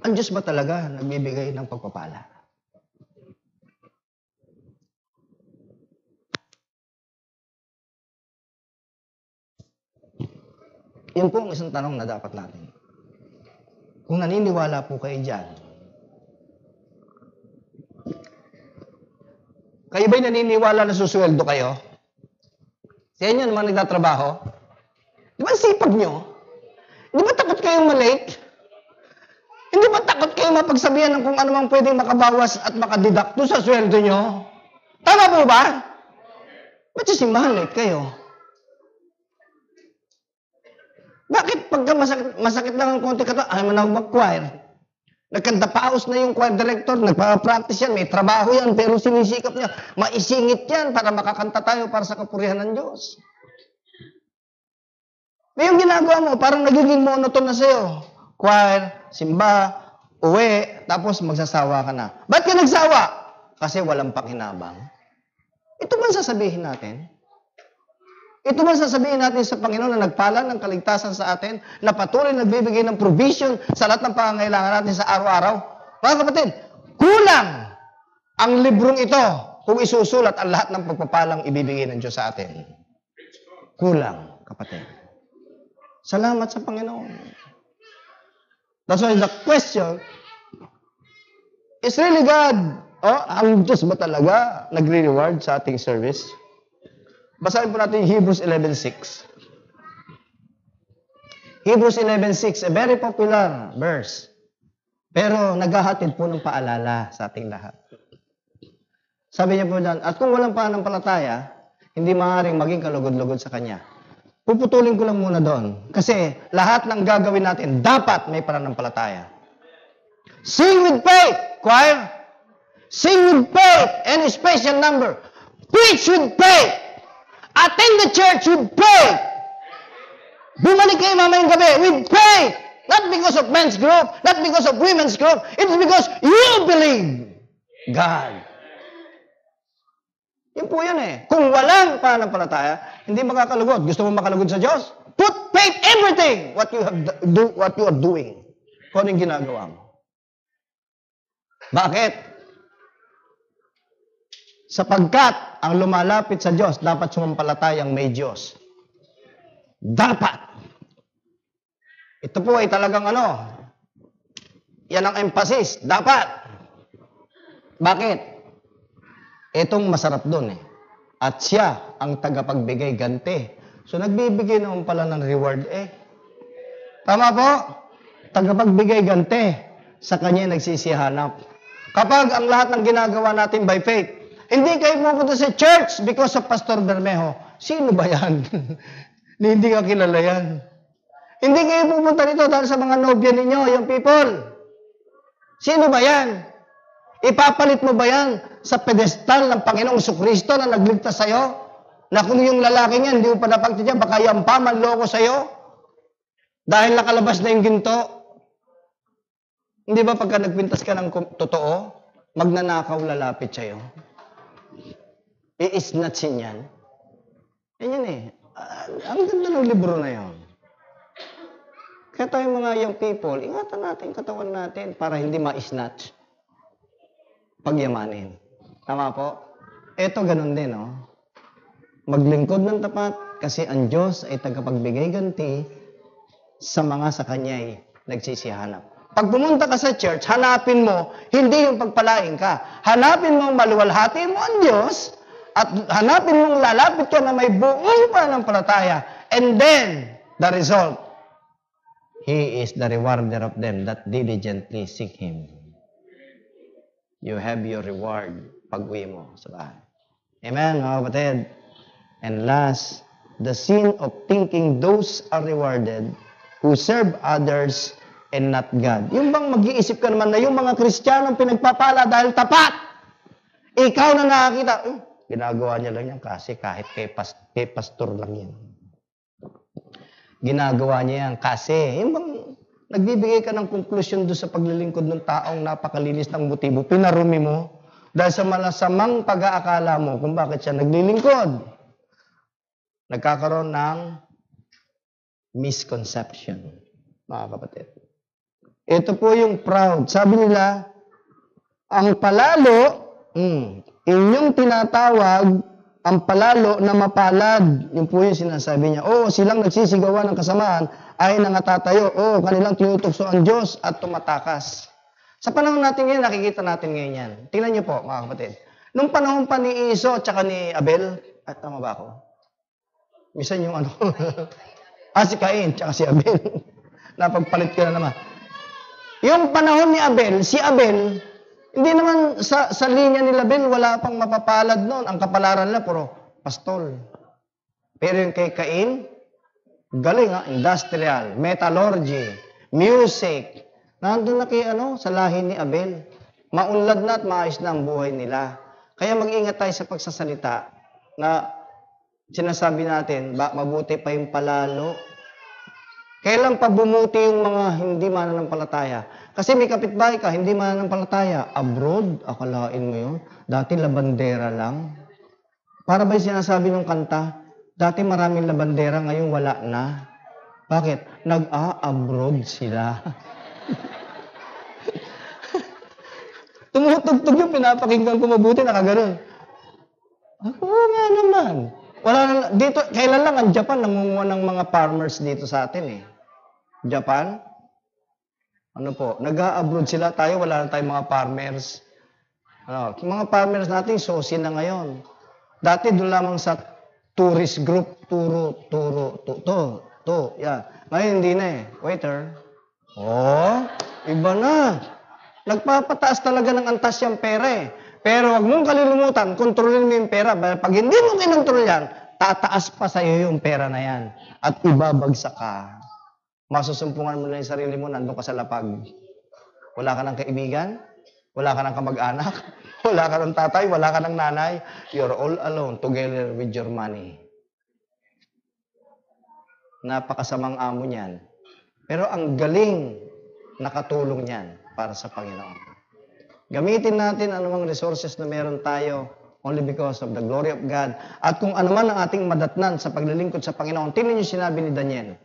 Ang Diyos ba talaga nagbibigay ng pagpapala? Yun po ang isang tanong na dapat natin. Kung naniniwala po kayo dyan, kayo ba'y naniniwala na susweldo kayo? Sa inyo naman nagtatrabaho? Di ba sipag nyo? Di ba takot kayong malate? Hindi ba takot kayong mapagsabihan ng kung ano mang pwedeng makabawas at makadidak doon sa sweldo nyo? Tama po ba? Ba't simbahan late kayo? Bakit pagka masakit lang ang konti ka to, ayaw mo na mag-choir? Nagkandapaos na yung choir director, nagpa-practice yan, may trabaho yan, pero sinisikap niya, maisingit yan para makakanta tayo para sa kapurihan ng Diyos. May yung ginagawa mo, parang nagiging monoton na sa'yo. Choir, simba, uwi, tapos magsasawa ka na. Ba't ka nagsawa? Kasi walang pakinabang. Ito man sasabihin natin? Ito man sasabihin natin sa Panginoon na nagpala ng kaligtasan sa atin, na patuloy nagbibigay ng provision sa lahat ng pangangailangan natin sa araw-araw? Mga kapatid, kulang ang librong ito kung isusulat ang lahat ng pagpapalang ibibigay ng Diyos sa atin. Kulang, kapatid. Salamat sa Panginoon. That's why the question is really God. Ang Diyos ba talaga nagre-reward sa ating service? Basahin po natin Hebrews 11:6. Hebrews 11:6, a very popular verse. Pero naghahatid po ng paalala sa ating lahat. Sabi niya po dyan, at kung walang pananampalataya, hindi maaaring maging kalugod-lugod sa Kanya. Puputulin ko lang muna doon. Kasi lahat ng gagawin natin, dapat may pananampalataya. Sing with faith, choir. Sing with faith, any special number. Preach with faith. Attend the church with faith. Bumalik kayo mamayang gabi with faith. Not because of men's group, not because of women's group. It's because you believe God. Yun po yan eh. Kung walang pananampalataya, hindi makakalugod. Gusto mo makalugod sa Diyos? Put faith everything what you are doing. Kung anong ginagawa mo. Bakit? Sapagkat ang lumalapit sa Diyos, dapat sumampalatayang may Diyos. Dapat. Ito po ay talagang yan ang emphasis. Dapat. Bakit? Itong masarap doon eh. At siya ang tagapagbigay ganti. So nagbibigay naman pala ng reward eh. Tama po? Tagapagbigay ganti. Sa kanya nagsisihanap. Kapag ang lahat ng ginagawa natin by faith, hindi kayo pupunta sa church because of Pastor Bermejo. Sino ba yan? Hindi ka kilala yan. Hindi kayo pupunta dito dahil sa mga nobya ninyo, yung people. Sino ba yan? Ipapalit mo ba yan sa pedestal ng Panginoong Jesucristo na nagligtas sa'yo? Na kung yung lalaki niya, hindi mo pa napagtitya, baka yan pa manloko sa'yo? Dahil nakalabas na yung ginto? Hindi ba pagka nagpintas ka ng totoo, magnanakaw lalapit sa'yo? I-snatchin yan. Yan eh. Ang ganda ng libro na yon. Kaya tayo mga young people, ingatan natin katawan natin para hindi ma-snatch. Pagyamanin. Tama po? Ito ganun din, Maglingkod ng tapat kasi ang Diyos ay tagapagbigay ganti sa mga sa Kanya'y nagsisihanap. Pag pumunta ka sa church, hanapin mo, hindi yung pagpalain ka. Hanapin mo, maluwalhati mo ang Diyos at hanapin mong lalapit ka na may buong pananampalataya. And then, the result, He is the rewarder of them that diligently seek Him. You have your reward pag-uwi mo sa bahay. Amen, mga kapatid. And last, the sin of thinking those are rewarded who serve others and not God. Yung bang mag-iisip ka naman na yung mga Kristiyanong pinagpapala dahil tapat. Ikaw na nakakita, ginagawa niya lang yan kasi kahit kay pastor lang yan. Ginagawa niya yan kasi, yung bang nagbibigay ka ng konklusyon doon sa paglilingkod ng taong napakalinis ng motibo, pinarumi mo dahil sa malasamang pag-aakala mo kung bakit siya naglilingkod. Nagkakaroon ng misconception, mga kapatid. Ito po yung proud. Sabi nila, ang palalo, inyong tinatawag, ang palalo na mapalad. Yun po yung sinasabi niya. Silang nagsisigawan ng kasamaan ay nangatatayo. Kanilang tinutukso ang Diyos at tumatakas. Sa panahon natin ngayon, nakikita natin ngayon yan. Tingnan niyo po, mga kapatid. Nung panahon pa ni Iso at saka ni Abel, tama ba ako? Misan yung si Cain, tsaka si Abel. Napagpalit ko na naman. Yung panahon ni Abel, si Abel, hindi naman sa linya ni Abel, wala pang mapapalad noon. Ang kapalaran na puro pastol. Pero yung kay Cain, galing industrial, metallurgy, music. Nandun na kay sa lahi ni Abel. Maunlad na at maayos na ang buhay nila. Kaya mag-ingat tayo sa pagsasalita na sinasabi natin, mabuti pa yung palalo. Kailan pa bumuti yung mga hindi mananampalataya? Kasi may kapitbahay ka, hindi mananampalataya. Abroad, akalain mo yun. Dati labandera lang. Para ba yung sinasabi ng kanta? Dati maraming labandera, ngayon wala na. Bakit? Nag-abroad sila. Tumutugtog yung pinapakinggan ko mabuti, nakaganon. Oo nga naman. Wala na, dito, kailan lang ang Japan nangunguha ng mga farmers dito sa atin eh. Japan? Nag-a-abroad sila, tayo wala na tayong mga farmers. Mga farmers natin, sosin na ngayon. Dati doon lamang sa tourist group, yan. Ngayon hindi na eh. Waiter. Iba na. Nagpapataas talaga ng antas yung pera eh. Pero wag mong kalilimutan, kontrolin mo yung pera. Pag hindi mo kinontrol yan, tataas pa sa iyo yung pera na yan. At ibabagsak ka. Masusumpungan mo na yung sarili mo, nandun ka sa lapag. Wala ka ng kaibigan, wala ka ng kamag-anak, wala ka ng tatay, wala ka ng nanay. You're all alone together with your money. Napakasamang amo niyan. Pero ang galing nakatulong niyan para sa Panginoon. Gamitin natin anumang resources na meron tayo only because of the glory of God. At kung ano man ang ating madatnan sa paglilingkod sa Panginoon, tingnan niyo sinabi ni Daniel.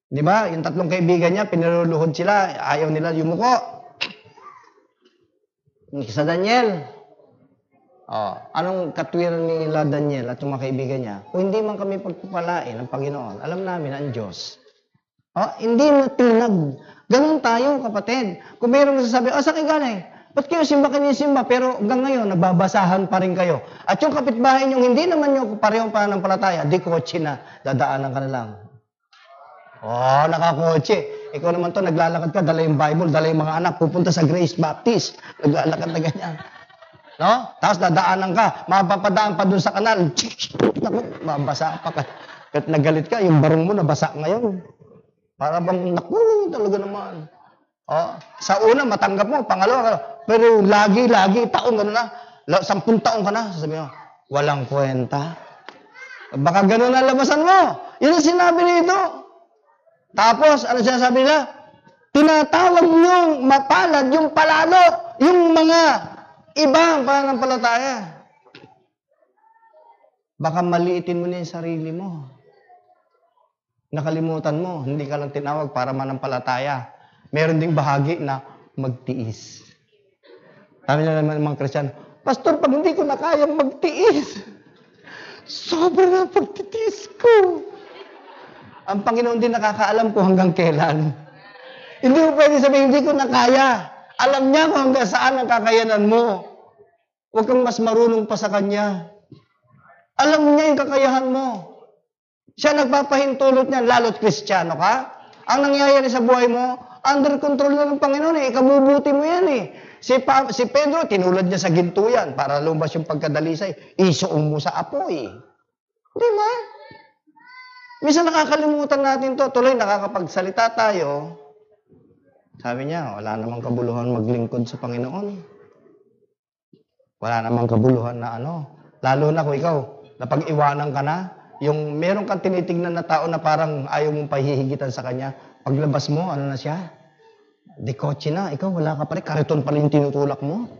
Di ba? Yung tatlong kaibigan niya, pinaluluhod sila, ayaw nila yumuko. Sa Daniel, anong katwiran nila Daniel at yung mga kaibigan niya? Kung hindi man kami pagpapalain ng Panginoon, alam namin ang Diyos. Hindi matinag. Ganun tayo, kapatid. Kung mayroong nasasabi, saan kayo galing? Ba't kayo simba simba? Pero hanggang ngayon, nagbabasahan pa rin kayo. At yung kapitbahay nyo, hindi naman nyo parehong pananampalataya, di kotse na, dadaanan ka na lang. Nakakotse. Ikaw naman to, naglalakad ka, dala yung Bible, dala yung mga anak, pupunta sa Grace Baptist, naglalakad na ganyan. No? Tapos dadaanan ka, mapapadaan pa dun sa kanal, naku, mabasa pa ka. Kahit nagalit ka, yung barong mo nabasa ngayon. Para bang, naku, talaga naman. Sa una, matanggap mo, pangalawa, pero lagi, taon ka na, 10 taon ka na, sasabihin mo, walang kwenta. Baka ganun ang labasan mo. Yun ang sinabi nito. Tapos, ano sinasabi nila? Tinatawag niyong mapalad yung palalo, yung mga ibang pananampalataya. Baka maliitin mo na yung sarili mo. Nakalimutan mo, hindi ka lang tinawag para manampalataya. Meron ding bahagi na magtiis. Sabi na naman mga Kristiyano, Pastor, pag hindi ko na kayang magtiis, sobra na pagtitiis ko. Ang Panginoon din nakakaalam ko hanggang kailan. Hindi mo pwede sabihin, hindi ko na kaya. Alam niya kung hanggang saan ang kakayanan mo. Huwag kang mas marunong pa sa Kanya. Alam niya yung kakayahan mo. Siya nagpapahintulot niya, lalo't Kristiyano ka. Ang nangyayari sa buhay mo, under control na ng Panginoon eh. Ikabubuti mo yan eh. Si Pedro, tinulad niya sa ginto yan para lumabas yung pagkadalisay. Isuong mo sa apoy. Di ba? Minsan nakakalimutan natin to. Tuloy, nakakapagsalita tayo. Sabi niya, wala namang kabuluhan maglingkod sa Panginoon. Wala namang kabuluhan na Lalo na kung ikaw, napag-iwanan ka na, yung meron kang tinitignan na tao na parang ayaw mong pahihigitan sa kanya, paglabas mo, ano na siya? Dekotse na, ikaw wala ka pa rin, kariton pa rin yung tinutulak mo.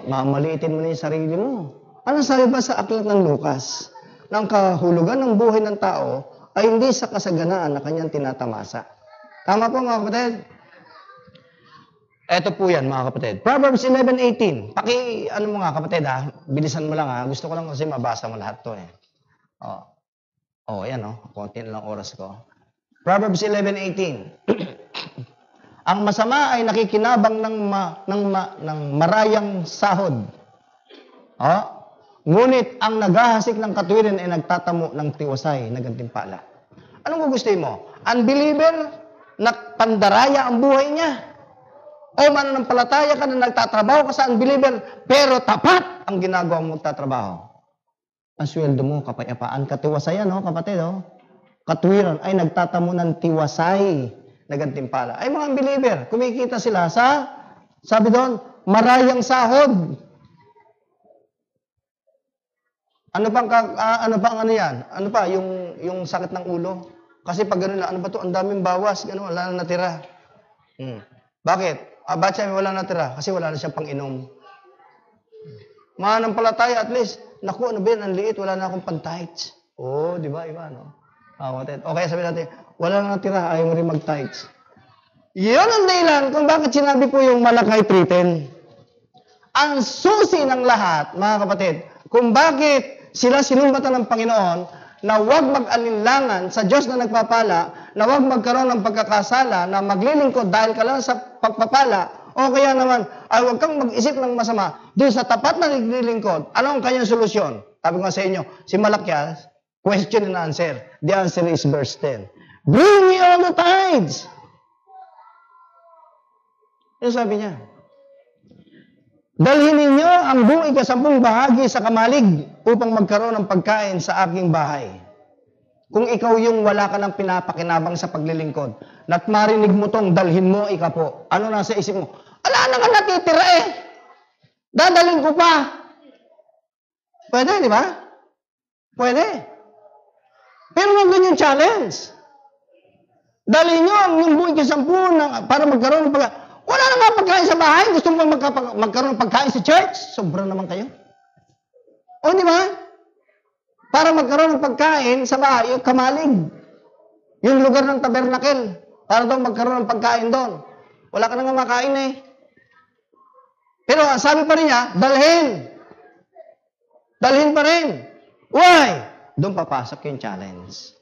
Mamaliitin mo na yung sarili mo. Ano sabi ba sa aklat ng Lucas? Nang kahulugan ng buhay ng tao ay hindi sa kasaganaan na kanyang tinatamasa. Tama po mga kapatid? Ito po yan mga kapatid. Proverbs 11:18. Mo nga kapatid bilisan mo lang Gusto ko lang kasi mabasa mo lahat to eh. Yan konti na lang oras ko. Proverbs 11:18. Ang masama ay nakikinabang ng marayang sahod. Ngunit ang naghahasik ng katwiran ay nagtatamo ng tiwasay na gantimpala. Anong gugustuhin mo? Unbeliever na pandaraya ang buhay niya? O mananampalataya ka na nagtatrabaho ka sa unbeliever pero tapat ang ginagawa mong tatrabaho? Ang sweldo mo, kapayapaan, katiwasayan, kapatid, Katwiran ay nagtatamo ng tiwasay na gantimpala. Ay mga unbeliever, kumikita sila sa, sabi doon, marayang sahod. Ano pang yan? Ano pa, yung sakit ng ulo? Kasi pag gano'n lang, ano ba to? Ang daming bawas, gano'n, wala na natira. Bakit? Ba't siya wala natira? Kasi wala na siyang pang-inom. Mananampalataya at least, naku, ano ba yan? Ang liit, wala na akong pang-tights. Di ba? Iba, Okay, sabi natin, wala na natira, ayaw mo rin mag-tights. Yun ang dahilan kung bakit sinabi po yung Malakay 3:10. Ang susi ng lahat, mga kapatid, kung bakit sila sinumbatan ng Panginoon na huwag mag-alinlangan sa Diyos na nagpapala, na huwag magkaroon ng pagkakasala, na maglilingkod dahil ka lang sa pagpapala, o kaya naman, ay huwag kang mag-isip ng masama, doon sa tapat na naglilingkod, ano ang kanyang solusyon? Sabi ko sa inyo, si Malakias, question and answer. The answer is verse 10. Bring me all the tithes. Ano sabi niya? Dalhin ninyo ang buong 10 bahagi sa kamalig upang magkaroon ng pagkain sa aking bahay. Kung ikaw yung wala ka ng pinapakinabang sa paglilingkod, at marinig mo tong dalhin mo, ikapo, ano nasa isip mo? Wala na ka natitira eh. Dadalhin ko pa. Pwede, di ba? Pwede. Pero nang ganyan challenge. Dalhin nyo yung buong 10 para magkaroon ng pagkain. Wala na nga pagkain sa bahay. Gusto mo magkaroon ng pagkain sa church? Sobra naman kayo. O, di ba? Para magkaroon ng pagkain sa bahay, yung kamalig. Yung lugar ng tabernakel. Para daw magkaroon ng pagkain doon. Wala ka nang makain eh. Pero sabi pa rin niya, dalhin. Dalhin pa rin. Why? Doon papasok yung challenge.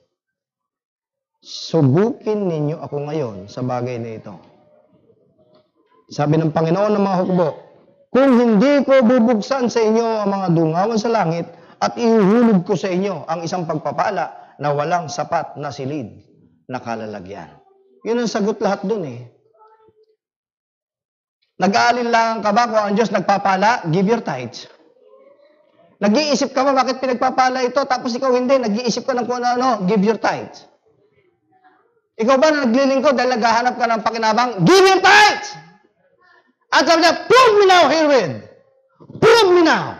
Subukin ninyo ako ngayon sa bagay na ito. Sabi ng Panginoon ng mga hukbo, kung hindi ko bubuksan sa inyo ang mga dungawan sa langit at ihuhulog ko sa inyo ang isang pagpapala na walang sapat na silid na kalalagyan. Yun ang sagot lahat dun eh. Nag-aalinlangan ka ba kung ang Diyos nagpapala? Give your tithes. Nag-iisip ka ba bakit pinagpapala ito tapos ikaw hindi? Nag-iisip ka ng kung ano? Give your tithes. Ikaw ba na naglilingkod dahil naghahanap ka ng pakinabang? Give your tithes! At sabi niya, prove me now herewith. Prove me now.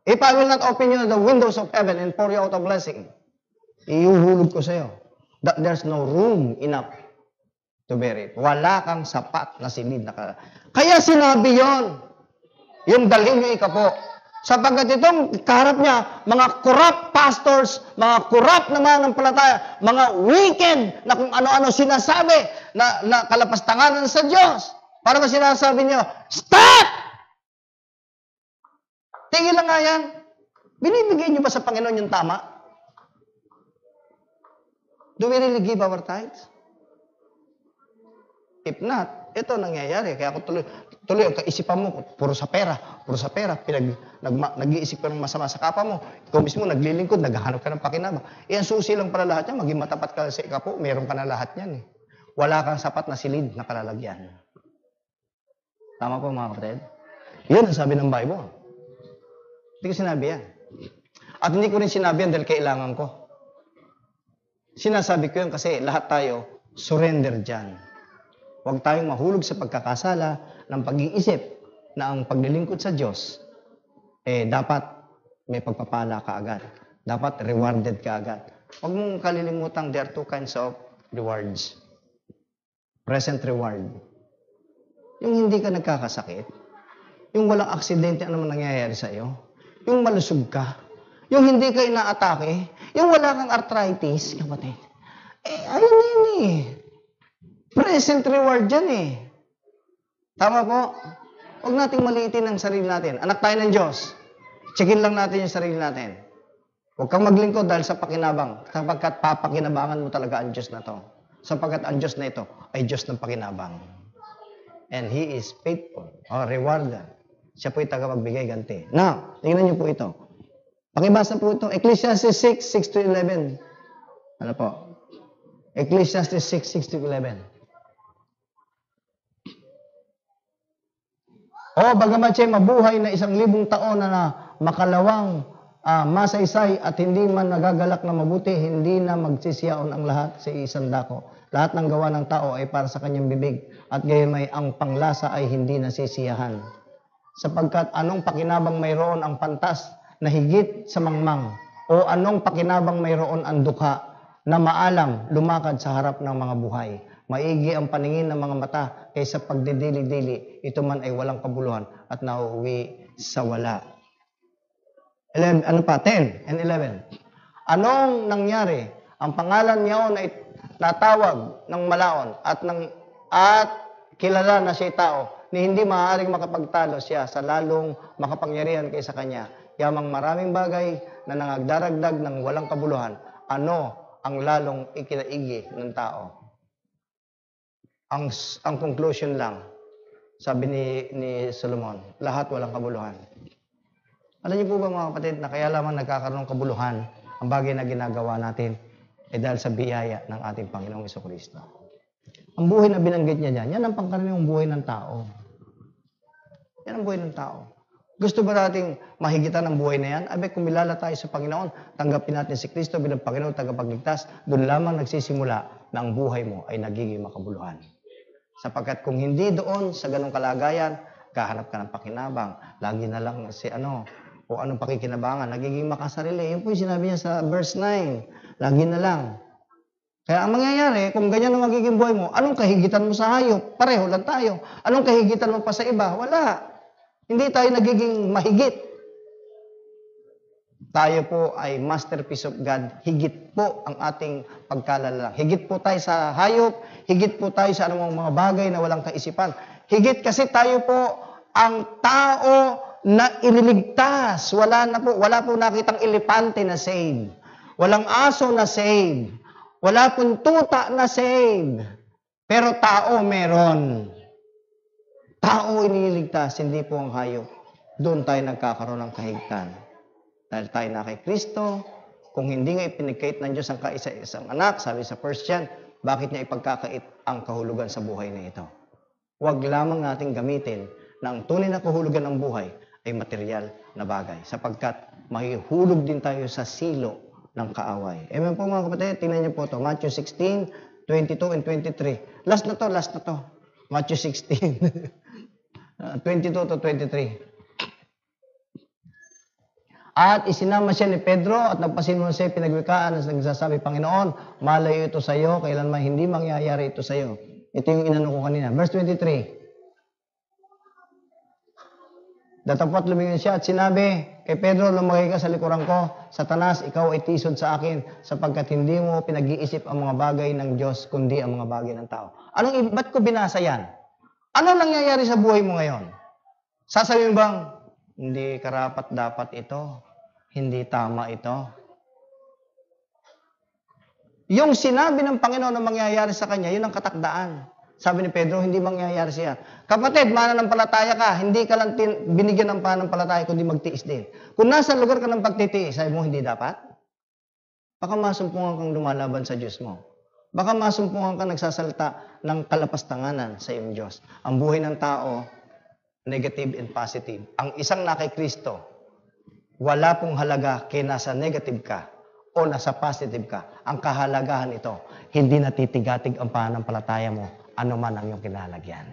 If I will not open you the windows of heaven and pour you out a blessing, iuhulog ko sa iyo that there's no room enough to bear it. Wala kang sapat na silid na Kaya sinabi yon, yung dalhin niyo ikapo. Sapagkat itong kaharap niya, mga corrupt pastors, mga corrupt na mananampalataya, mga wicked na kung ano-ano sinasabi na kalapastanganan sa Diyos. Para ba sinasabi niyo, stop! Tingin lang nga yan. Binibigay niyo ba sa Panginoon yung tama? Do we really give our tithes? If not, ito nangyayari. Kaya ako tuloy ang kaisipan mo, puro sa pera. Nag-iisip ka ng masama sa kapwa mo. Ikaw mismo naglilingkod, naghahanap ka ng pakinabang. Ang susi lang pala lahat yan, maging matapat ka sa ikapo, meron ka na lahat yan eh. Wala kang sapat na silid na kalalagyan. Tama po mga kapatid? Yun ang sabi ng Bible. Hindi ko sinabi yan. At hindi ko rin sinabi yan dahil kailangan ko. Sinasabi ko yan kasi lahat tayo surrender dyan. Huwag tayong mahulog sa pagkakasala ng pag-iisip na ang paglilingkod sa Diyos, dapat may pagpapala ka agad. Dapat rewarded ka agad. Huwag mong kalilimutang there are two kinds of rewards. Present reward. Yung hindi ka nagkakasakit, yung walang aksidente naman nangyayari sa iyo, yung malusog ka, yung hindi ka inaatake, yung wala kang arthritis, kapatid. Ayun na yun eh. Present reward yan eh. Tama po? Huwag nating maliitin ang sarili natin. Anak tayo ng Diyos. Checkin lang natin yung sarili natin. Huwag kang maglingkod dahil sa pakinabang. Sapagkat papakinabangan mo talaga ang Diyos na to. Sapagkat ang Diyos na ito ay Diyos ng pakinabang. And He is faithful. O, rewarder. Siya po'y tagapagbigay ganti. Now, tingnan niyo po ito. Pakibasa po ito. Ecclesiastes 6:6-11. Ano po? Ecclesiastes 6:6-11. Bagamat siya'y mabuhay na 1,000 taon na makalawang, masaysay at hindi man nagagalak na mabuti, hindi na magsisiyaon ang lahat sa isang dako. Lahat ng gawa ng tao ay para sa kanyang bibig at gayon may ang panglasa ay hindi nasisiyahan. Sapagkat anong pakinabang mayroon ang pantas na higit sa mangmang o anong pakinabang mayroon ang dukha na maalam lumakad sa harap ng mga buhay. Maigi ang paningin ng mga mata kaysa pagdidili-dili. Ito man ay walang kabuluhan at nauuwi sa wala. 10 and 11. Anong nangyari? Ang pangalan niyaon ay natawag ng malaon at kilala na siya tao ni hindi maaaring makapagtalo siya sa lalong makapangyarihan kaysa kanya. Yamang maraming bagay na nangagdaragdag ng walang kabuluhan. Ano ang lalong ikinaigi ng tao? Ang conclusion lang, sabi ni Solomon, lahat walang kabuluhan. Alam niyo po ba mga kapatid, na kaya lamang nagkakaroon ng kabuluhan ang bagay na ginagawa natin ay dahil sa biyaya ng ating Panginoong Jesucristo. Ang buhay na binanggit niya dyan, yan ang pangkaraniwang buhay ng tao. Yan ang buhay ng tao. Gusto ba nating mahigitan ang buhay na yan? Abe, kumilala tayo sa Panginoon, tanggapin natin si Kristo bilang Panginoon, tagapagligtas, doon lamang nagsisimula na ang buhay mo ay nagiging makabuluhan. Sapagkat kung hindi doon sa ganong kalagayan, kahanap ka ng pakinabang, lagi na lang o anong pakikinabangan, nagiging makasarili. Yun po yung sinabi niya sa verse 9, lagi na lang. Kaya ang mangyayari, kung ganyan ang magiging buhay mo, anong kahigitan mo sa hayop? Pareho lang tayo. Anong kahigitan mo pa sa iba? Wala. Hindi tayo nagiging mahigit. tayo po ay masterpiece of God. Higit po ang ating pagkalala. Higit po tayo sa hayop, higit po tayo sa anumang mga bagay na walang kaisipan. Higit kasi tayo po ang tao na ililigtas. Wala po nakitang elepante na save. Walang aso na save. Wala pong tuta na save. Pero tao meron. Tao iniligtas, hindi po ang hayop. Doon tayo nagkakaroon ng kahigtan. Dahil tayo na kay Kristo, kung hindi nga ipinagkait ng Diyos ang kaisa-isang anak, sabi sa 1 John, bakit niya ipagkakait ang kahulugan sa buhay na ito? Huwag lamang nating gamitin na ang tunay na kahulugan ng buhay ay material na bagay, sapagkat mahihulog din tayo sa silo ng kaaway. Amen po mga kapatid, tingnan niyo po ito, Matthew 16, 22 and 23. Last na to. Matthew 16, 22 to 23. At isinama siya ni Pedro at nagpasinunod siya pinagwikaan at nagsasabi, Panginoon, malayo ito sa iyo, kailanman hindi mangyayari ito sa iyo. Ito yung inano ko kanina. Verse 23. Datapot lumingon siya at sinabi kay Pedro, lumagay ka sa likuran ko, Satanas, ikaw ay tisod sa akin, sapagkat hindi mo pinag-iisip ang mga bagay ng Diyos, kundi ang mga bagay ng tao. Ba't ko binasa yan? Ano nangyayari sa buhay mo ngayon? Sasabihin bang, hindi karapat dapat ito. Hindi tama ito. Yung sinabi ng Panginoon na mangyayari sa kanya, yun ang katakdaan. Sabi ni Pedro, hindi mangyayari siya. Kapatid, mananampalataya ka, hindi ka lang binigyan ng pananampalataya, kundi magtiis din. Kung nasa lugar ka ng pagtitiis, sabi mo, hindi dapat? Baka masumpungan kang lumalaban sa Diyos mo. Baka masumpungan kang nagsasalita ng kalapastanganan sa iyong Diyos. Ang buhay ng tao, negative and positive. Ang isang na kay Kristo, wala pong halaga kaya nasa negative ka o nasa positive ka. Ang kahalagahan ito, hindi natitigatig ang pananampalataya mo, ano man ang iyong kinalagyan.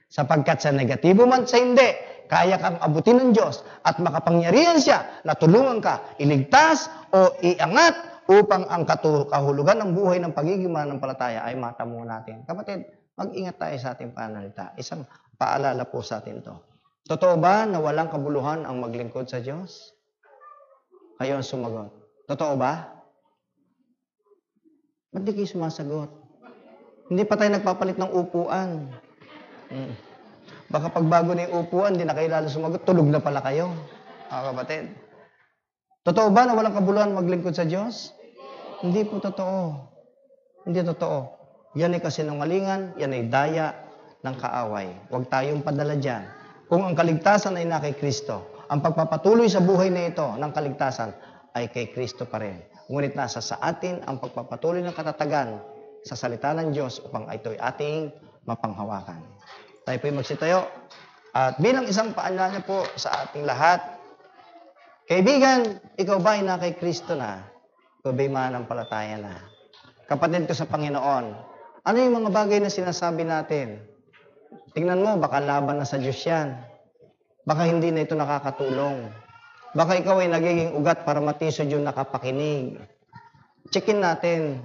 Sapagkat sa negatibo man sa hindi, kaya kang abutin ng Diyos at makapangyarihan siya na tulungan ka, iligtas o iangat upang ang kahulugan ng buhay ng pagiging mananampalataya ay matamo natin. Kapatid, mag-ingat tayo sa ating pananalita. Isang paalala po sa atin to. Totoo ba na walang kabuluhan ang maglingkod sa Diyos? Kayo ang sumagot. Totoo ba? Ba't di kayo sumasagot? Hindi pa tayo nagpapalit ng upuan. Baka pagbago na yung upuan, di na kayo lalo sumagot, tulog na pala kayo. Mga kapatid. Totoo ba na walang kabuluhan maglingkod sa Diyos? Hindi po totoo. Hindi totoo. Yan ay kasinungalingan, yan ay daya ng kaaway. Huwag tayong padala dyan. Kung ang kaligtasan ay na kay Kristo, ang pagpapatuloy sa buhay na ito ng kaligtasan ay kay Kristo pa rin. Ngunit nasa sa atin ang pagpapatuloy ng katatagan sa salita ng Diyos upang ito'y ating mapanghawakan. Tayo po'y magsitayo. At bilang isang paalala po sa ating lahat, kaibigan, ikaw ba ay na kay Kristo na? Ikaw ba'y mananampalataya na? Kapatid ko sa Panginoon, ano yung mga bagay na sinasabi natin? Tingnan mo, baka laban na sa Diyos yan. Baka hindi na ito nakakatulong. Baka ikaw ay nagiging ugat para matisod yung nakapakinig. Checkin natin.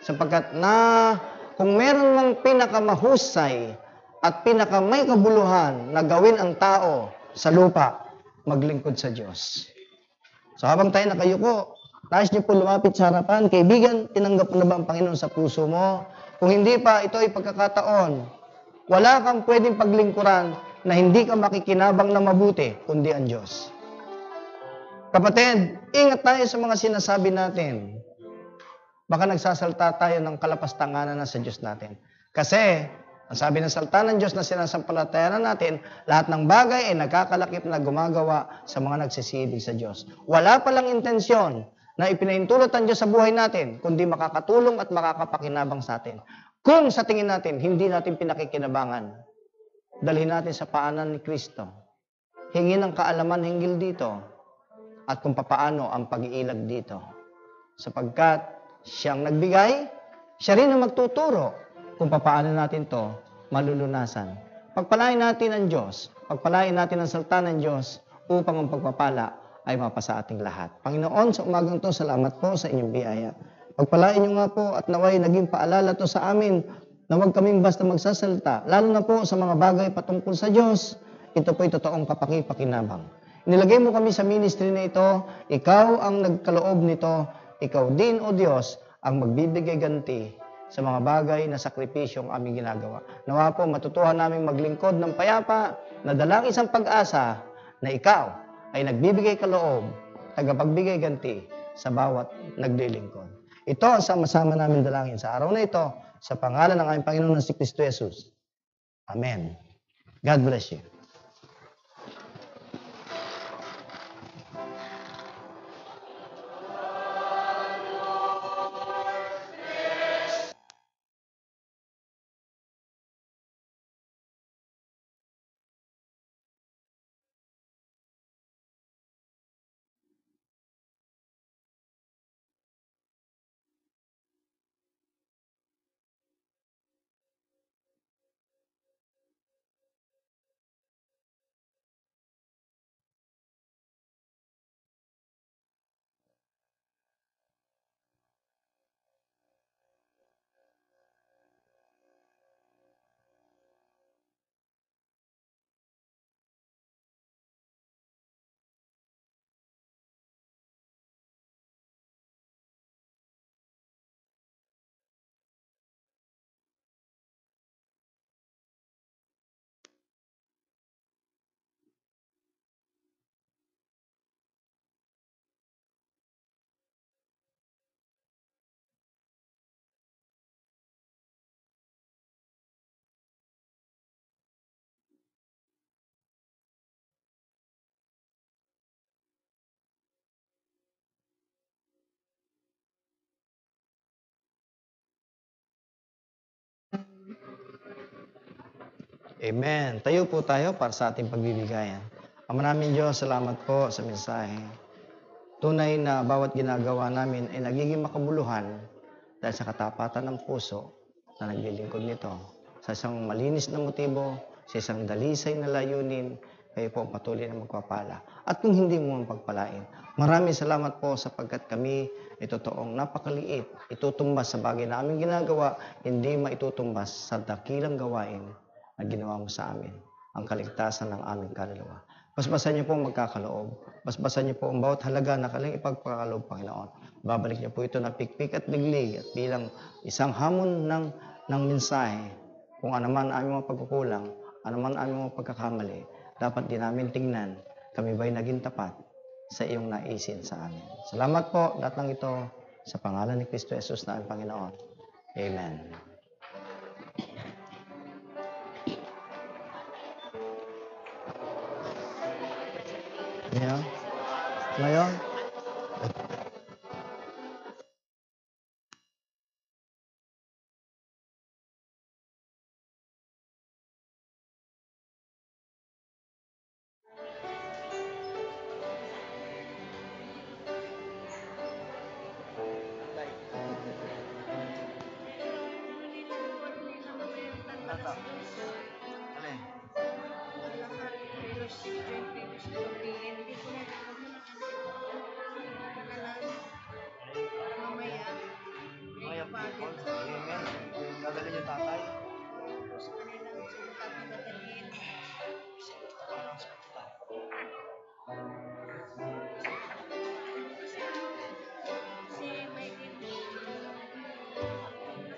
Sapagkat kung meron mang pinakamahusay at pinakamay kabuluhan na gawin ang tao sa lupa, maglingkod sa Diyos. So habang tayo nakayuko, nais niyo po lumapit sa harapan. Kaibigan, tinanggap mo na ba ang Panginoon sa puso mo? Kung hindi pa, ito ay pagkakataon. Wala kang pwedeng paglingkuran na hindi ka makikinabang na mabuti, kundi ang Diyos. Kapatid, ingat tayo sa mga sinasabi natin. Baka nagsasalta tayo ng kalapastanganan na sa Diyos natin. Kasi, ang sabi ng salta ng Diyos na sinasampalatayanan natin, lahat ng bagay ay nagkakalakip na gumagawa sa mga nagsisibig sa Diyos. Wala palang intensyon na ipinaintulot ang Diyos sa buhay natin, kundi makakatulong at makakapakinabang sa atin. Kung sa tingin natin, hindi natin pinakikinabangan, dalhin natin sa paanan ni Kristo. Hingin ng kaalaman hinggil dito at kung papaano ang pag-iilag dito. Sapagkat siyang nagbigay, siya rin ang magtuturo kung papaano natin to malulunasan. Pagpalain natin ang Diyos, pagpalain natin ang salita ng Diyos upang ang pagpapala ay mapasa ating lahat. Panginoon, sa umagang to, salamat po sa inyong biyaya. Pagpalain niyo nga po at naway naging paalala to sa amin na huwag kaming basta magsasalita, lalo na po sa mga bagay patungkol sa Diyos. Ito po'y totoong kapakipakinabang. Nilagay mo kami sa ministry na ito. Ikaw ang nagkaloob nito. Ikaw din, O Diyos, ang magbibigay ganti sa mga bagay na sakripisyong aming ginagawa. Nawa po, matutuhan namin maglingkod ng payapa na dalang isang pag-asa na ikaw ay nagbibigay kaloob, tagapagbigay ganti sa bawat naglilingkod. Ito ang sama-sama namin dalangin sa araw na ito sa pangalan ng aming Panginoon na si Kristo Jesus. Amen. God bless you. Amen. Tayo po tayo para sa ating pagbibigayan. Ama namin Diyos, salamat po sa mensahe. Tunay na bawat ginagawa namin ay nagiging makabuluhan dahil sa katapatan ng puso na naglilingkod nito. Sa isang malinis na motibo, sa isang dalisay na layunin, kayo po patuloy na magpapala. At kung hindi mo pagpalain, maraming salamat po sapagkat kami ay totoong napakaliit, itutumbas sa bagay na aming ginagawa, hindi maitutumbas sa dakilang gawain na ginawa mo sa amin, ang kaligtasan ng aming kaluluwa. Basbasan niyo po ang magkakaloob. Basbasan niyo po ang bawat halaga na kaling ipagpakaloob, Panginoon. Babalik niyo po ito na pikpik at biglig at bilang isang hamon ng mensahe. Kung anuman aming mga pagkukulang, anuman aming mga pagkakamali, dapat din namin tingnan, kami ba'y naging tapat sa iyong naisin sa amin. Salamat po, lahat ng ito, sa pangalan ni Kristo Jesus na aming Panginoon. Amen. Ngayon, gagaling yung tatay.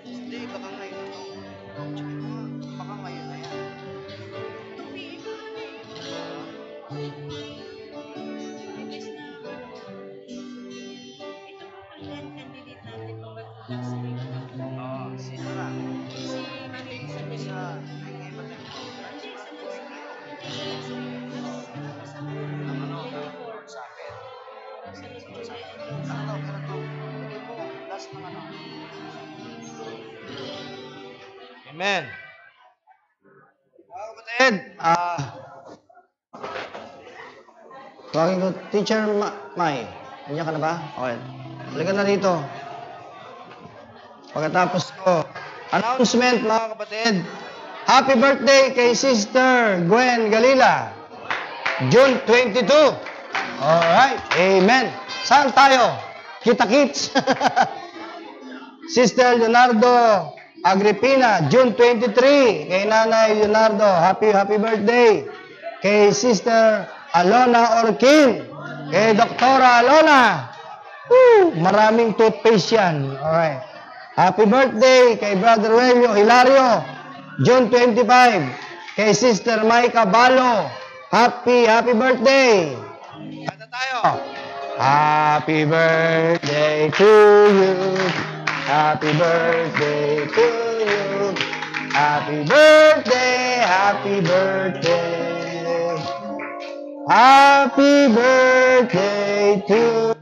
Hindi, baka ngayon. Baka ngayon na yan. Sino na? Amen. Mga kapatid, tawagin ko, Teacher Mai. Nandiyan ka na ba? Okay. Halika na dito. Pagkatapos ko, announcement mga kapatid. Happy birthday kay Sister Gwen Galila. June 22. Alright. Amen. Saan tayo? Kita-kits. Sister Leonardo Agripina, June 23. Kay Nanay Leonardo, happy birthday. Kay Sister Alona Orkin. Kay Doktora Alona. Maraming toothpaste yan. Alright. Happy birthday kay Brother Relio Hilario. June 25. Kay Sister Maika Balo. Happy birthday. Kanta tayo. Happy birthday to you. Happy birthday to you. Happy birthday, happy birthday. Happy birthday to you.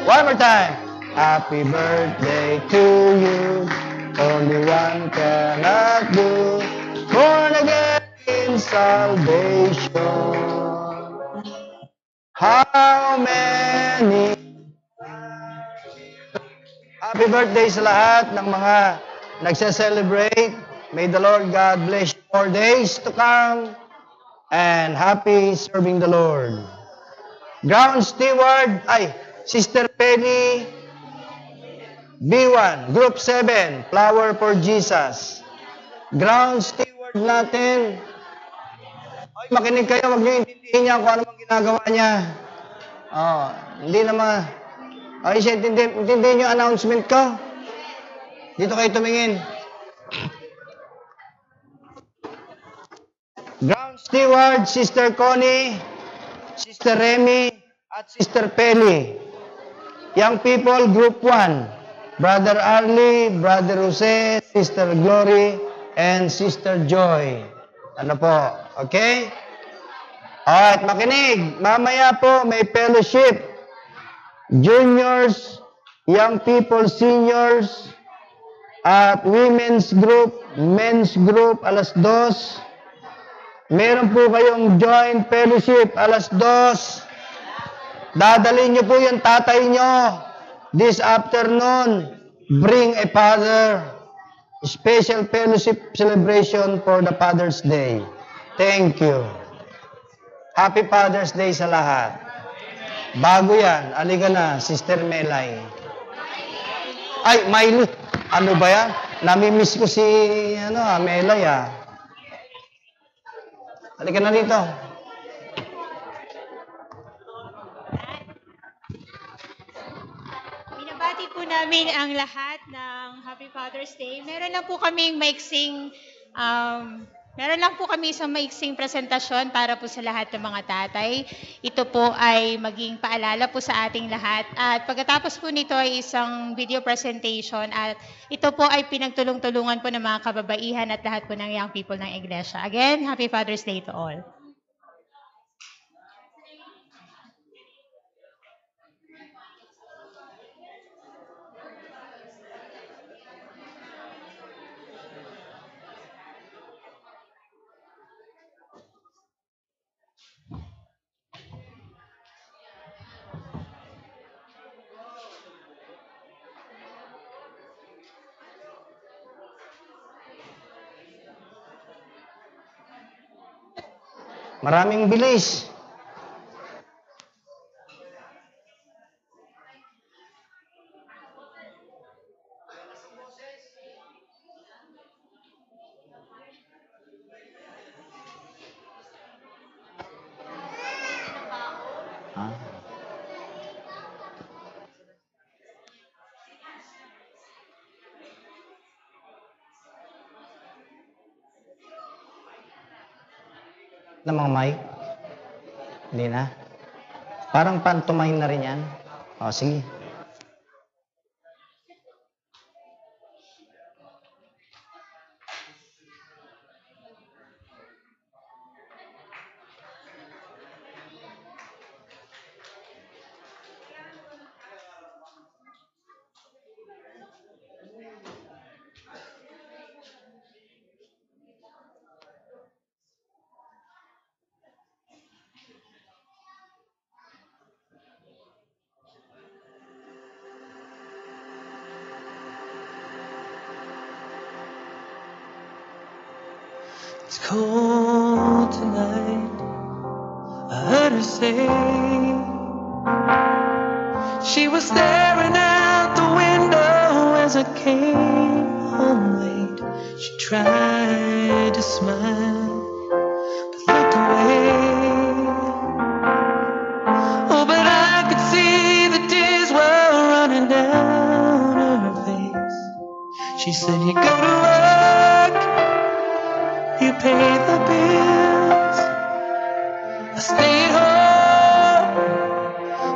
One more time. Happy birthday to you. Only one cannot do. Born again in salvation. How many? Happy birthday sa lahat ng mga nagse-celebrate. May the Lord God bless you for days to come. And happy serving the Lord. Ground Steward, Sister Penny, B1, Group 7, Flower for Jesus. Ground Steward natin. Makinig kayo, huwag niyo intindihin niya kung ano mang ginagawa niya. Hindi naman. Intindihin niyo announcement ko. Dito kayo tumingin. Ground Steward, Sister Connie, Sister Remy, at Sister Peli. Young People, Group 1. Brother Arlie, Brother Jose, Sister Glory, and Sister Joy. Ano po? Okay? Alright, makinig. Mamaya po may fellowship. Juniors, young people, seniors, at women's group, men's group, alas 2. Meron po kayong joint fellowship, alas 2. Dadalhin niyo po yung tatay niyo this afternoon. Bring a father. Special fellowship celebration for the Father's Day. Thank you. Happy Father's Day sa lahat. Bago yan, aliga na, Sister Melay. Miley. Ano ba yan? Namimiss ko si Melay Halika na dito. Binabati po namin ang lahat ng Happy Father's Day. Meron lang po kami isang maiksing presentasyon para po sa lahat ng mga tatay. Ito po ay maging paalala po sa ating lahat. At pagkatapos po nito ay isang video presentation at ito po ay pinagtulong-tulungan po ng mga kababaihan at lahat po ng young people ng Iglesia. Again, Happy Father's Day to all. Maraming bilis. Namang mic? Hindi na? Parang pantomime na rin yan. Sige. It's cold tonight, I heard her say. She was staring out the window as I came home late. She tried to smile, but looked away. She said, you go to work, you pay the bills, I stay home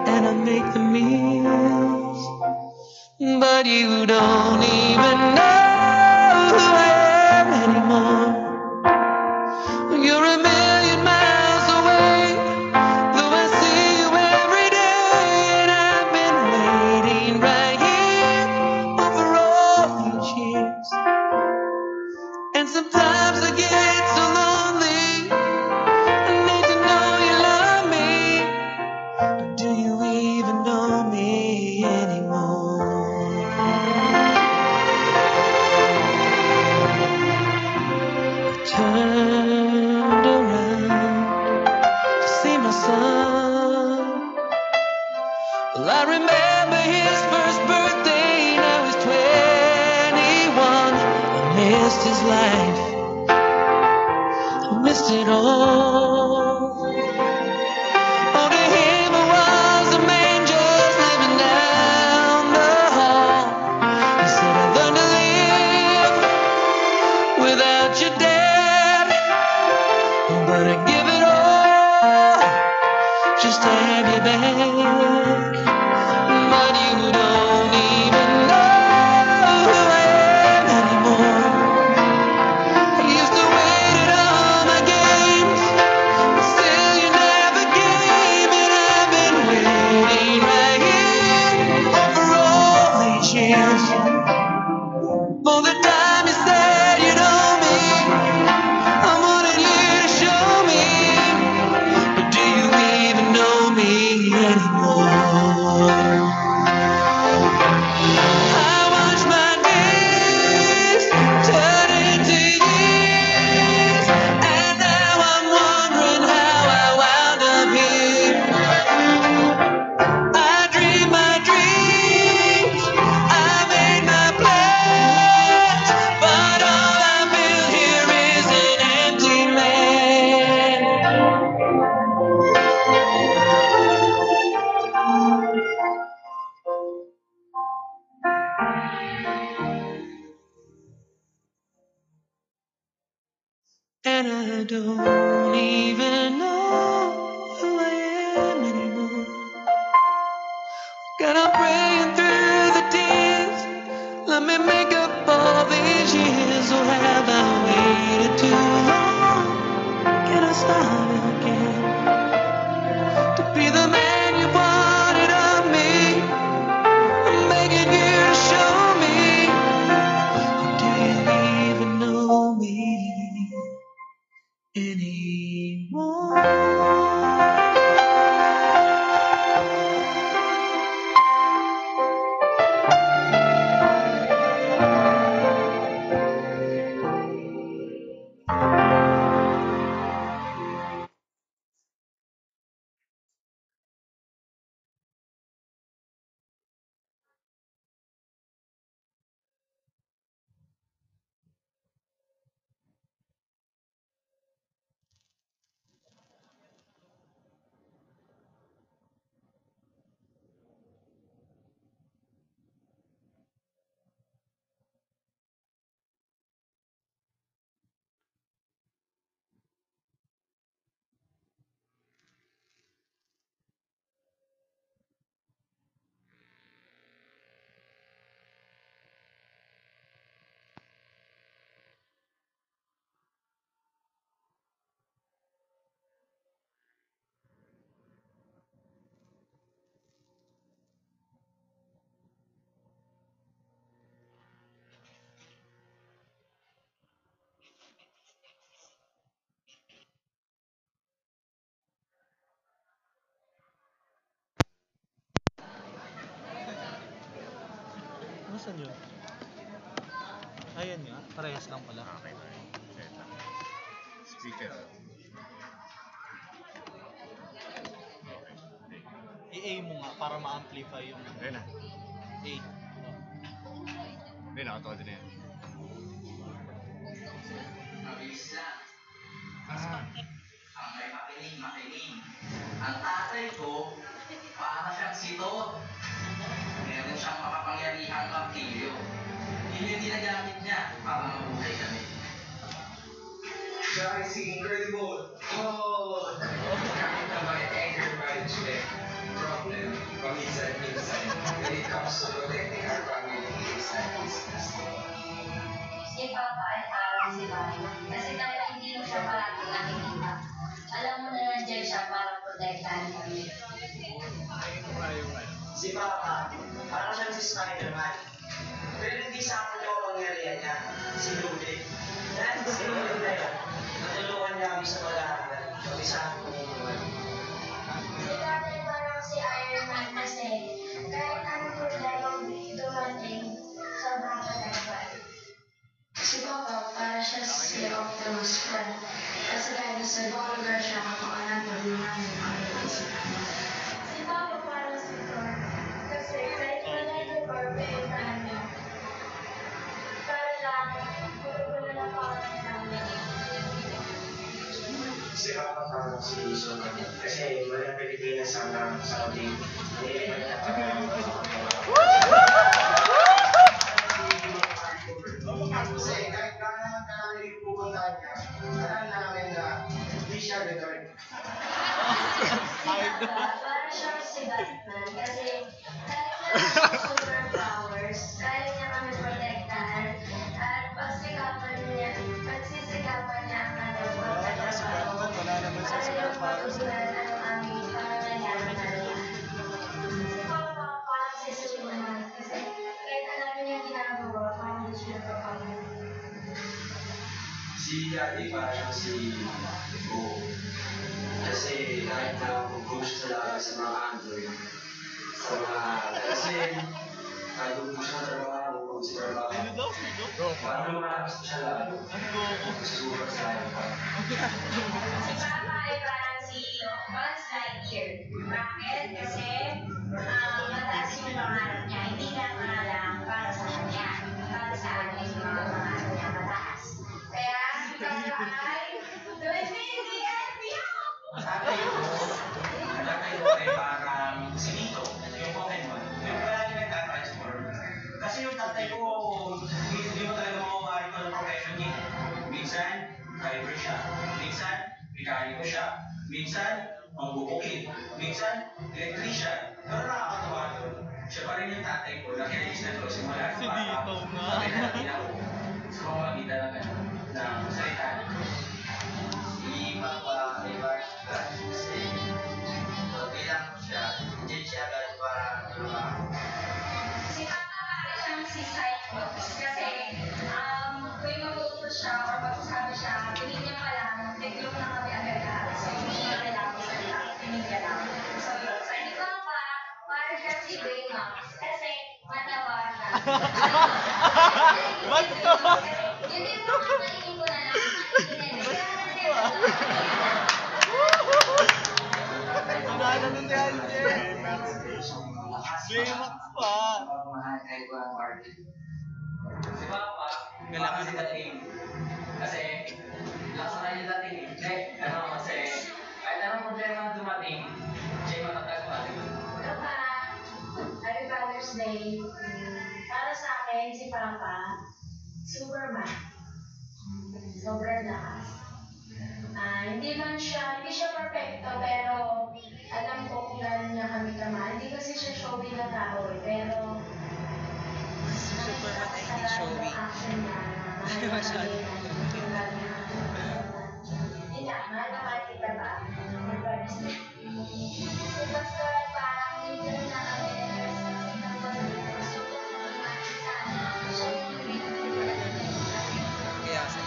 and I make the meals. But you don't even know who I am anymore. You're a million miles away, though I see you every day. And I've been waiting right here over all these years. And sometimes I get so lonely, I need to know you love me. But do you even know me anymore? Turned around to see my son. Well, I remember his first birthday and I was 21. I missed his life, I missed it all. Oh, to him I was a man just living down the hall. He said, I learned to live without your dad, but I give it all just to have you back. But you don't even know who I am anymore. I used to wait at all my games, but still you never gave. And I've been waiting right here for all these years for the time you said you know me. I wanted you to show me, but do you even know me anymore? I watch my days turn into years, and now I'm wondering how I wound up here. I dream my dreams, I made my plans, but all I built here is an empty man. And I don't even know who I am anymore. God, I'm praying through the tears. Let me make up all these years. Or have I waited too long? Can I start again to be the man you wanted of me? I'm begging you to show me. Or do you even know me anymore? Nasaan yun? Ayan nga, parehas lang pala. Okay na yun. Speaker. I-A mo nga para ma-amplify yung Ayun na. A. Hindi, nakatawa din na yan. Ang may makinig. Ang tatay ko, para siyang sito. Meron siyang makapangyarihang martilyo. Yun yung ginagana Guys, incredible. Oh, kahit na may anger management problem, paminsan-minsan, when it comes to protecting our family, it's not business. Si Papa ay parang si Mama. Kasi kahit hindi mo siya palagi nakikita, alam mo na nandiyan siya para protektahan kami. Si Papa, parang siyang si Spider-Man. Pero hindi sa akin yung pangyarihan niya, si Luli. Dahil si Luli na yun, natulungan niya kami sa pag-aaral, kami sa akin pumumuhan. Si Tatay parang si Iron Man kasi kahit anong problemang dumating, sobrang protektahan. Si Papa para siya si Optimus Prime. Kasi kahit sa ibang lugar siya kapag tulungan niya ang Si Papa parang si Thor. Kasi kahit wala yung pinuntahan niya. Para lang, wala lang pangalan namin. Si Papa parang si Superman. Kasi walang Pilipinas hanggang Saudi. Nilipat na kasi kahit na naman namin yung pupuntahan niya, alam namin na hindi siya gagawin. Para siyang si Batman kasi kahit na siya superpowers, kaya niya kami protektahan at pagsisikapan niya ang kanyang pagtatrabaho para yung patutunan ang aming pangangailangan na lahat. Si Papa parang si Superman kasi kahit alam niya yung ginagawa, parang hindi siya nagpapagod. Si Daddy parang si Go. Kasi kahit na mag-push talaga sa mga Android, sa mga kasi nag-push na trabaho, sa trabaho. Parang malakas siya lalo. Super sa pa. Si Papa ay parang si Buzz Lightyear. Bakit? Kasi mataas yung pangarap niya. Hindi lang para sa kanya. Para sa akin yung mga pangarap niya mataas. Kaya si Papa ay to infinity and beyond! Alam kayo ay parang si Nito, yung Pokemon. Yung palagi nagka-transform. Kasi yung tatay ko, hindi mo talaga makukuha ito ng profession niya. Minsan, driver siya. Minsan, mekaniko siya. Minsan, mangbubukid. Minsan, electrician. Pero nakakatawa doon. Siya pa rin yung tatay ko na kinagis na ito simula. Si Dito nga. Bakit natin ako sa pamamagitan ng gano'n, ng salita. Si Papa ay parang kasi bilang siya, hindi siya agad para Si Papa parang siyang si Cyclops. Kasi tuwing mag-uutos siya or magsasabi siya, tingin niya pa lang, tiglok na kami agad-agad. So hindi niya kailangan salita, tingin niya lang. So yun. So si Papa parang siyang si Baymax. Kasi matawa siya. Yun din mo ang naging ko na lang. Sinada nun ni Aljen. Baymax pa. Pagmamahal kahit walang party. Si Papa, Kailangan si dating. Kasi, lakas na yung dating eh. Kasi, kahit anong problema na dumating, siya yung matatag pa rin. Papa, Happy Father's Day. Para sa akin, si Papa, Superman. Sobrang lakas. Hindi siya perfecto, pero alam ko kung gaano niya kami kamahal. Hindi kasi siya showy na tao eh, pero Superman ay hindi showy. action niya, mahal na kami, yung gaano niya kami kamahal. Hindi na, mahal na kahit kita ba? Si Pastor ay parang hindi na kami Kaya sa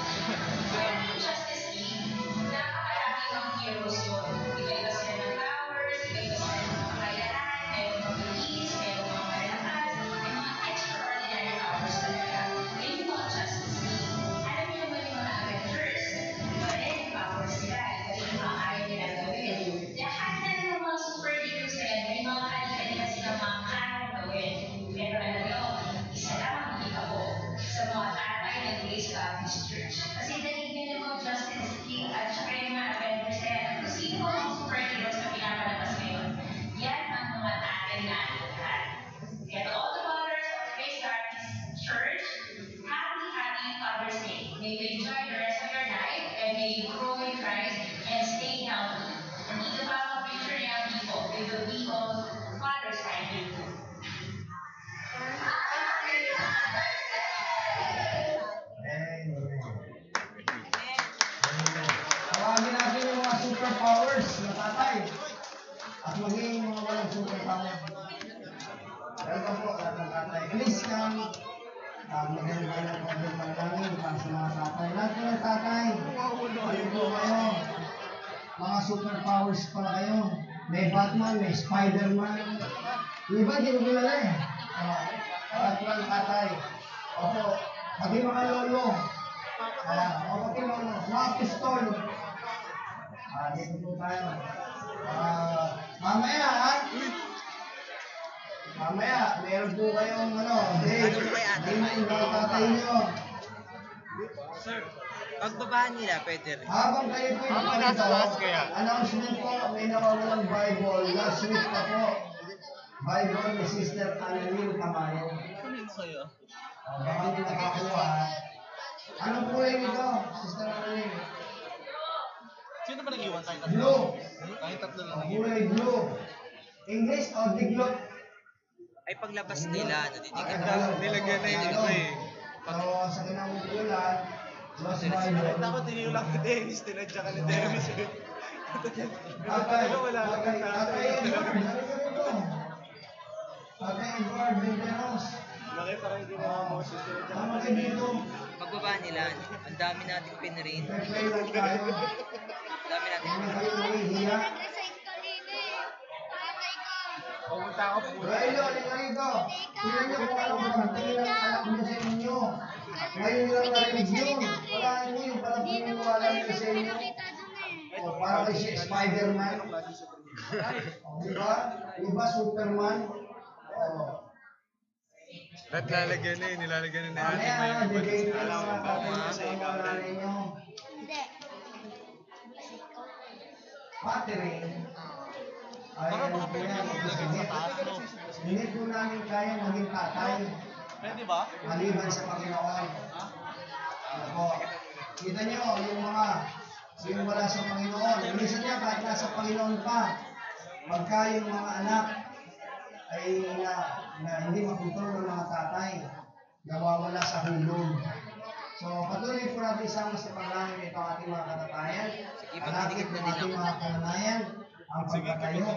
Justice League, napakarami ng heroes yun. Ibigay sila ng powers, ibigay sila ng mga kakayahan, mayroong mga bilis, mayroong mga malakas, may mga extraordinary powers talaga. May mga Justice League. Alam niyo naman yung mga Avengers. Iba rin yung powers nila. Iba rin yung mga kaya nila gawin. Lahat na rin ng mga superheroes na yan, may mga kanya-kanya silang mga kaya gawin. Pero alam niyo, isa lang ang kita ko sa mga tatay ng Grace Baptist Church. Kasi dalig niyo yung mga Justice League at saka yung mga Avengers na yan. Kung sino ang superheroes na pinapalabas ngayon, yan ang mga tatay natin lahat. Kaya to all the fathers of Grace Baptist Church, happy Father's Day. May you enjoy the rest of your life and may grow in Christ and stay healthy. Ito pa ang future young people. They will be all fathers like you. Tawagin natin yung mga superpowers na tatay at maging mga walang superpower. Welcome po lahat ng tatay. Please come. Maganda ng pagod ng namin para sa mga tatay. Lahat po ng tatay. Ayun po kayo. Mga superpowers pala kayo. May Batman, may Spider-Man. Yung iba, hindi ko kilala eh. Lahat po ng tatay. Opo, pati mga lolo. O pati mga pistol. Dito po tayo. Mamaya ha? Mamaya, meron po kayong hindi na yung tatay nyo. Sir, pagbabaan nila, pwede rin. Habang kayo po yung ganito, announcement po, may nawawalang Bible. Last week pa po. Bible ni Sister Annalyn Tamayo. Baka hindi nakakuha. Anong kulay nito, Sister Annalyn? Sino ba nag-iwan tayo? Blue. Tayong tatlo lang. Kulay blue. English o diglot? Ay paglabas nila, nadidigan Nilagyan na yung ano eh. So, sa kinang ulan, Lost Bible. Ako tinulak ni Dennis, tinadya ka ni Dennis. Tatay, Wala lang ang Tatay Edward, Tatay Edward, Benderos. Laki parang ginawa mo si tinadya ka Tama ni kayo dito. Pagbabaan nila, ang dami nating pinrin. Play lang tayo. Ang dami nating Hindi kayo nahihiya. Pumunta ako po. Railo, halika rito. Tingnan niyo kung anong parating ng anak niyo sa inyo. Ngayon nyo lang narinig yun. Wala niyo yung parang pininiwala niyo sa inyo. O, para kay si Spider-Man. O, di ba? Iba Superman. O, At lalagyan na eh, nilalagyan na ni Ate May mamaya, yung bigay iba. ko Alam lang mo mga ba tatay mga sa mga nanay niyo. Patering. Ay, Para ano baka po pwede yan, mo ilagay sa taas, no? hindi po namin kaya maging tatay. Pwede ba? Maliban sa Panginoon. Ano po? Kita niyo, yung wala sa Panginoon. Minsan niya, kahit nasa Panginoon pa, pagka yung mga anak ay na hindi makontrol ng mga tatay, nawawala sa hulog. So, patuloy po natin isama sa panalangin ito ang ating mga katatayan. Hanapin po ating mga pananayan, ang pagtatayo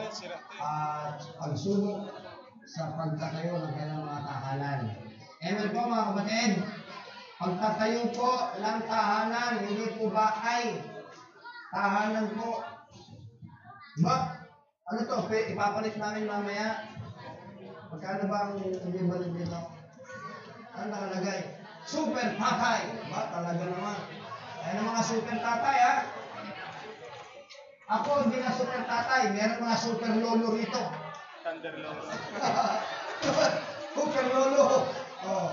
at pagsulong sa pagtatayo ng kanilang mga tahanan. Amen po mga kapatid. Pagtatayo po ng tahanan, hindi po bahay. Tahanan po. Ba? Ano to? Ipapalit namin mamaya. Magkano ba ang hindi balik dito? Ano nakalagay? Super tatay! Ba? Talaga naman. Ayan ang mga super tatay ha. Ako hindi na super tatay. Meron mga super lolo rito. Thunder Lord. Super lolo. Oh.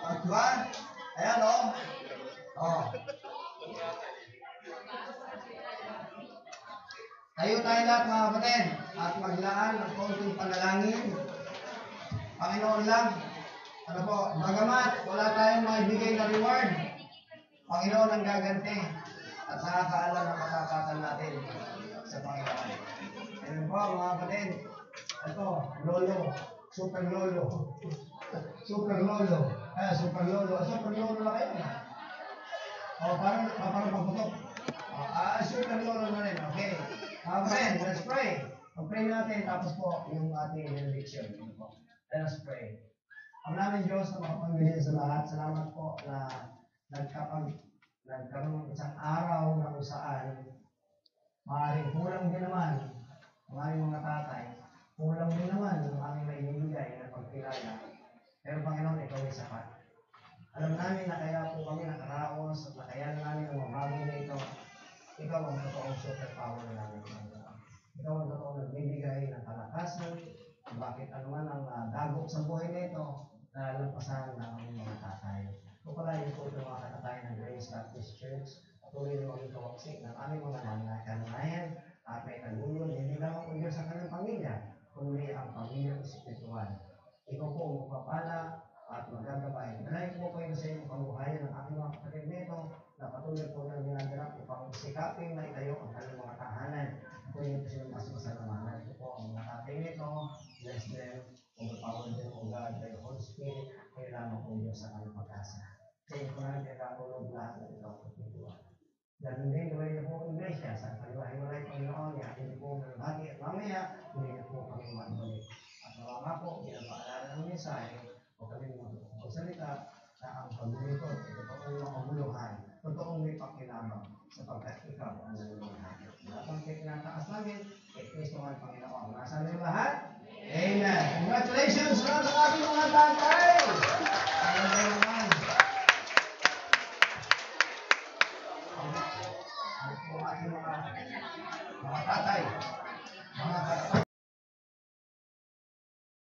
At ba? Ayan oh. Oh. Tayo tayo lahat mga kapatid at maglaan ng konting panalangin. Panginoon lang. Ano po, bagamat wala tayong maibigay na reward, Panginoon ang gaganti at nakakaalam na makakatan natin sa Panginoon. Ayun po mga kapatid. Ito, lolo. Super lolo. Super lolo. Super lolo. Super lolo na kayo. O, parang pagputok. Super lolo na rin. Okay. Mga friend, let's pray. Mag-pray natin, tapos po yung ating benediction. Let us pray. Ang namin Diyos na makapanggilin sa lahat, salamat po na nagkaroon ng isang araw na kung saan maaaring kulang din naman ang aming mga tatay, kulang din naman ang aming maibibigay na pagkilala. Pero Panginoon, ikaw ay sapat. Alam namin na kaya po kami nakaraos at nakayanan namin ang mga bagay na ito. Ikaw ang totoong superpower namin. Ikaw ang totoong nagbibigay ng kalakasan. Bakit anuman ang dagok sa buhay nito na lampasan ng aming mga tatay. Pupalayin po itong mga katatayan ng Grace Baptist Church. Patuloy na maging kawaksik ng aming mga kananayan at may tagulon hindi lamang po Diyos sa kanyang pamilya, kundi ang pamilya espiritual. Ikaw po ang magpapala at magagabay. Dalayan po kayo sa inyong kabuhayan ng ating mga kapatid nito na patuloy po na ginaganap upang sikapin na itayo ang kanilang mga tahanan. Ito yung mas masalamanan. Ito po ang mga tatay nito. Bless them. Overpower them, O God, by the Holy Spirit. Kailangan po Diyos sa kanilang pag-asa. Sa inyo po namin pinagkakulog lahat ng ito. Ganun din, gawin niyo po ang iglesia sa kaliwa-hiwalay Panginoon niya. Hindi po magbati at mamaya, hindi niyo po kami magbalik. At nawa nga po, pinapaalala ng mensahe, o kami magsalita na ang paglilingkod, totoong makabuluhan, totoong may pakinabang, sapagkat ikaw ang naluluhan. Lahat ang tinataas namin, kay Kristo ang Panginoon. Nasa namin lahat? Amen. Congratulations sa ating mga tatay!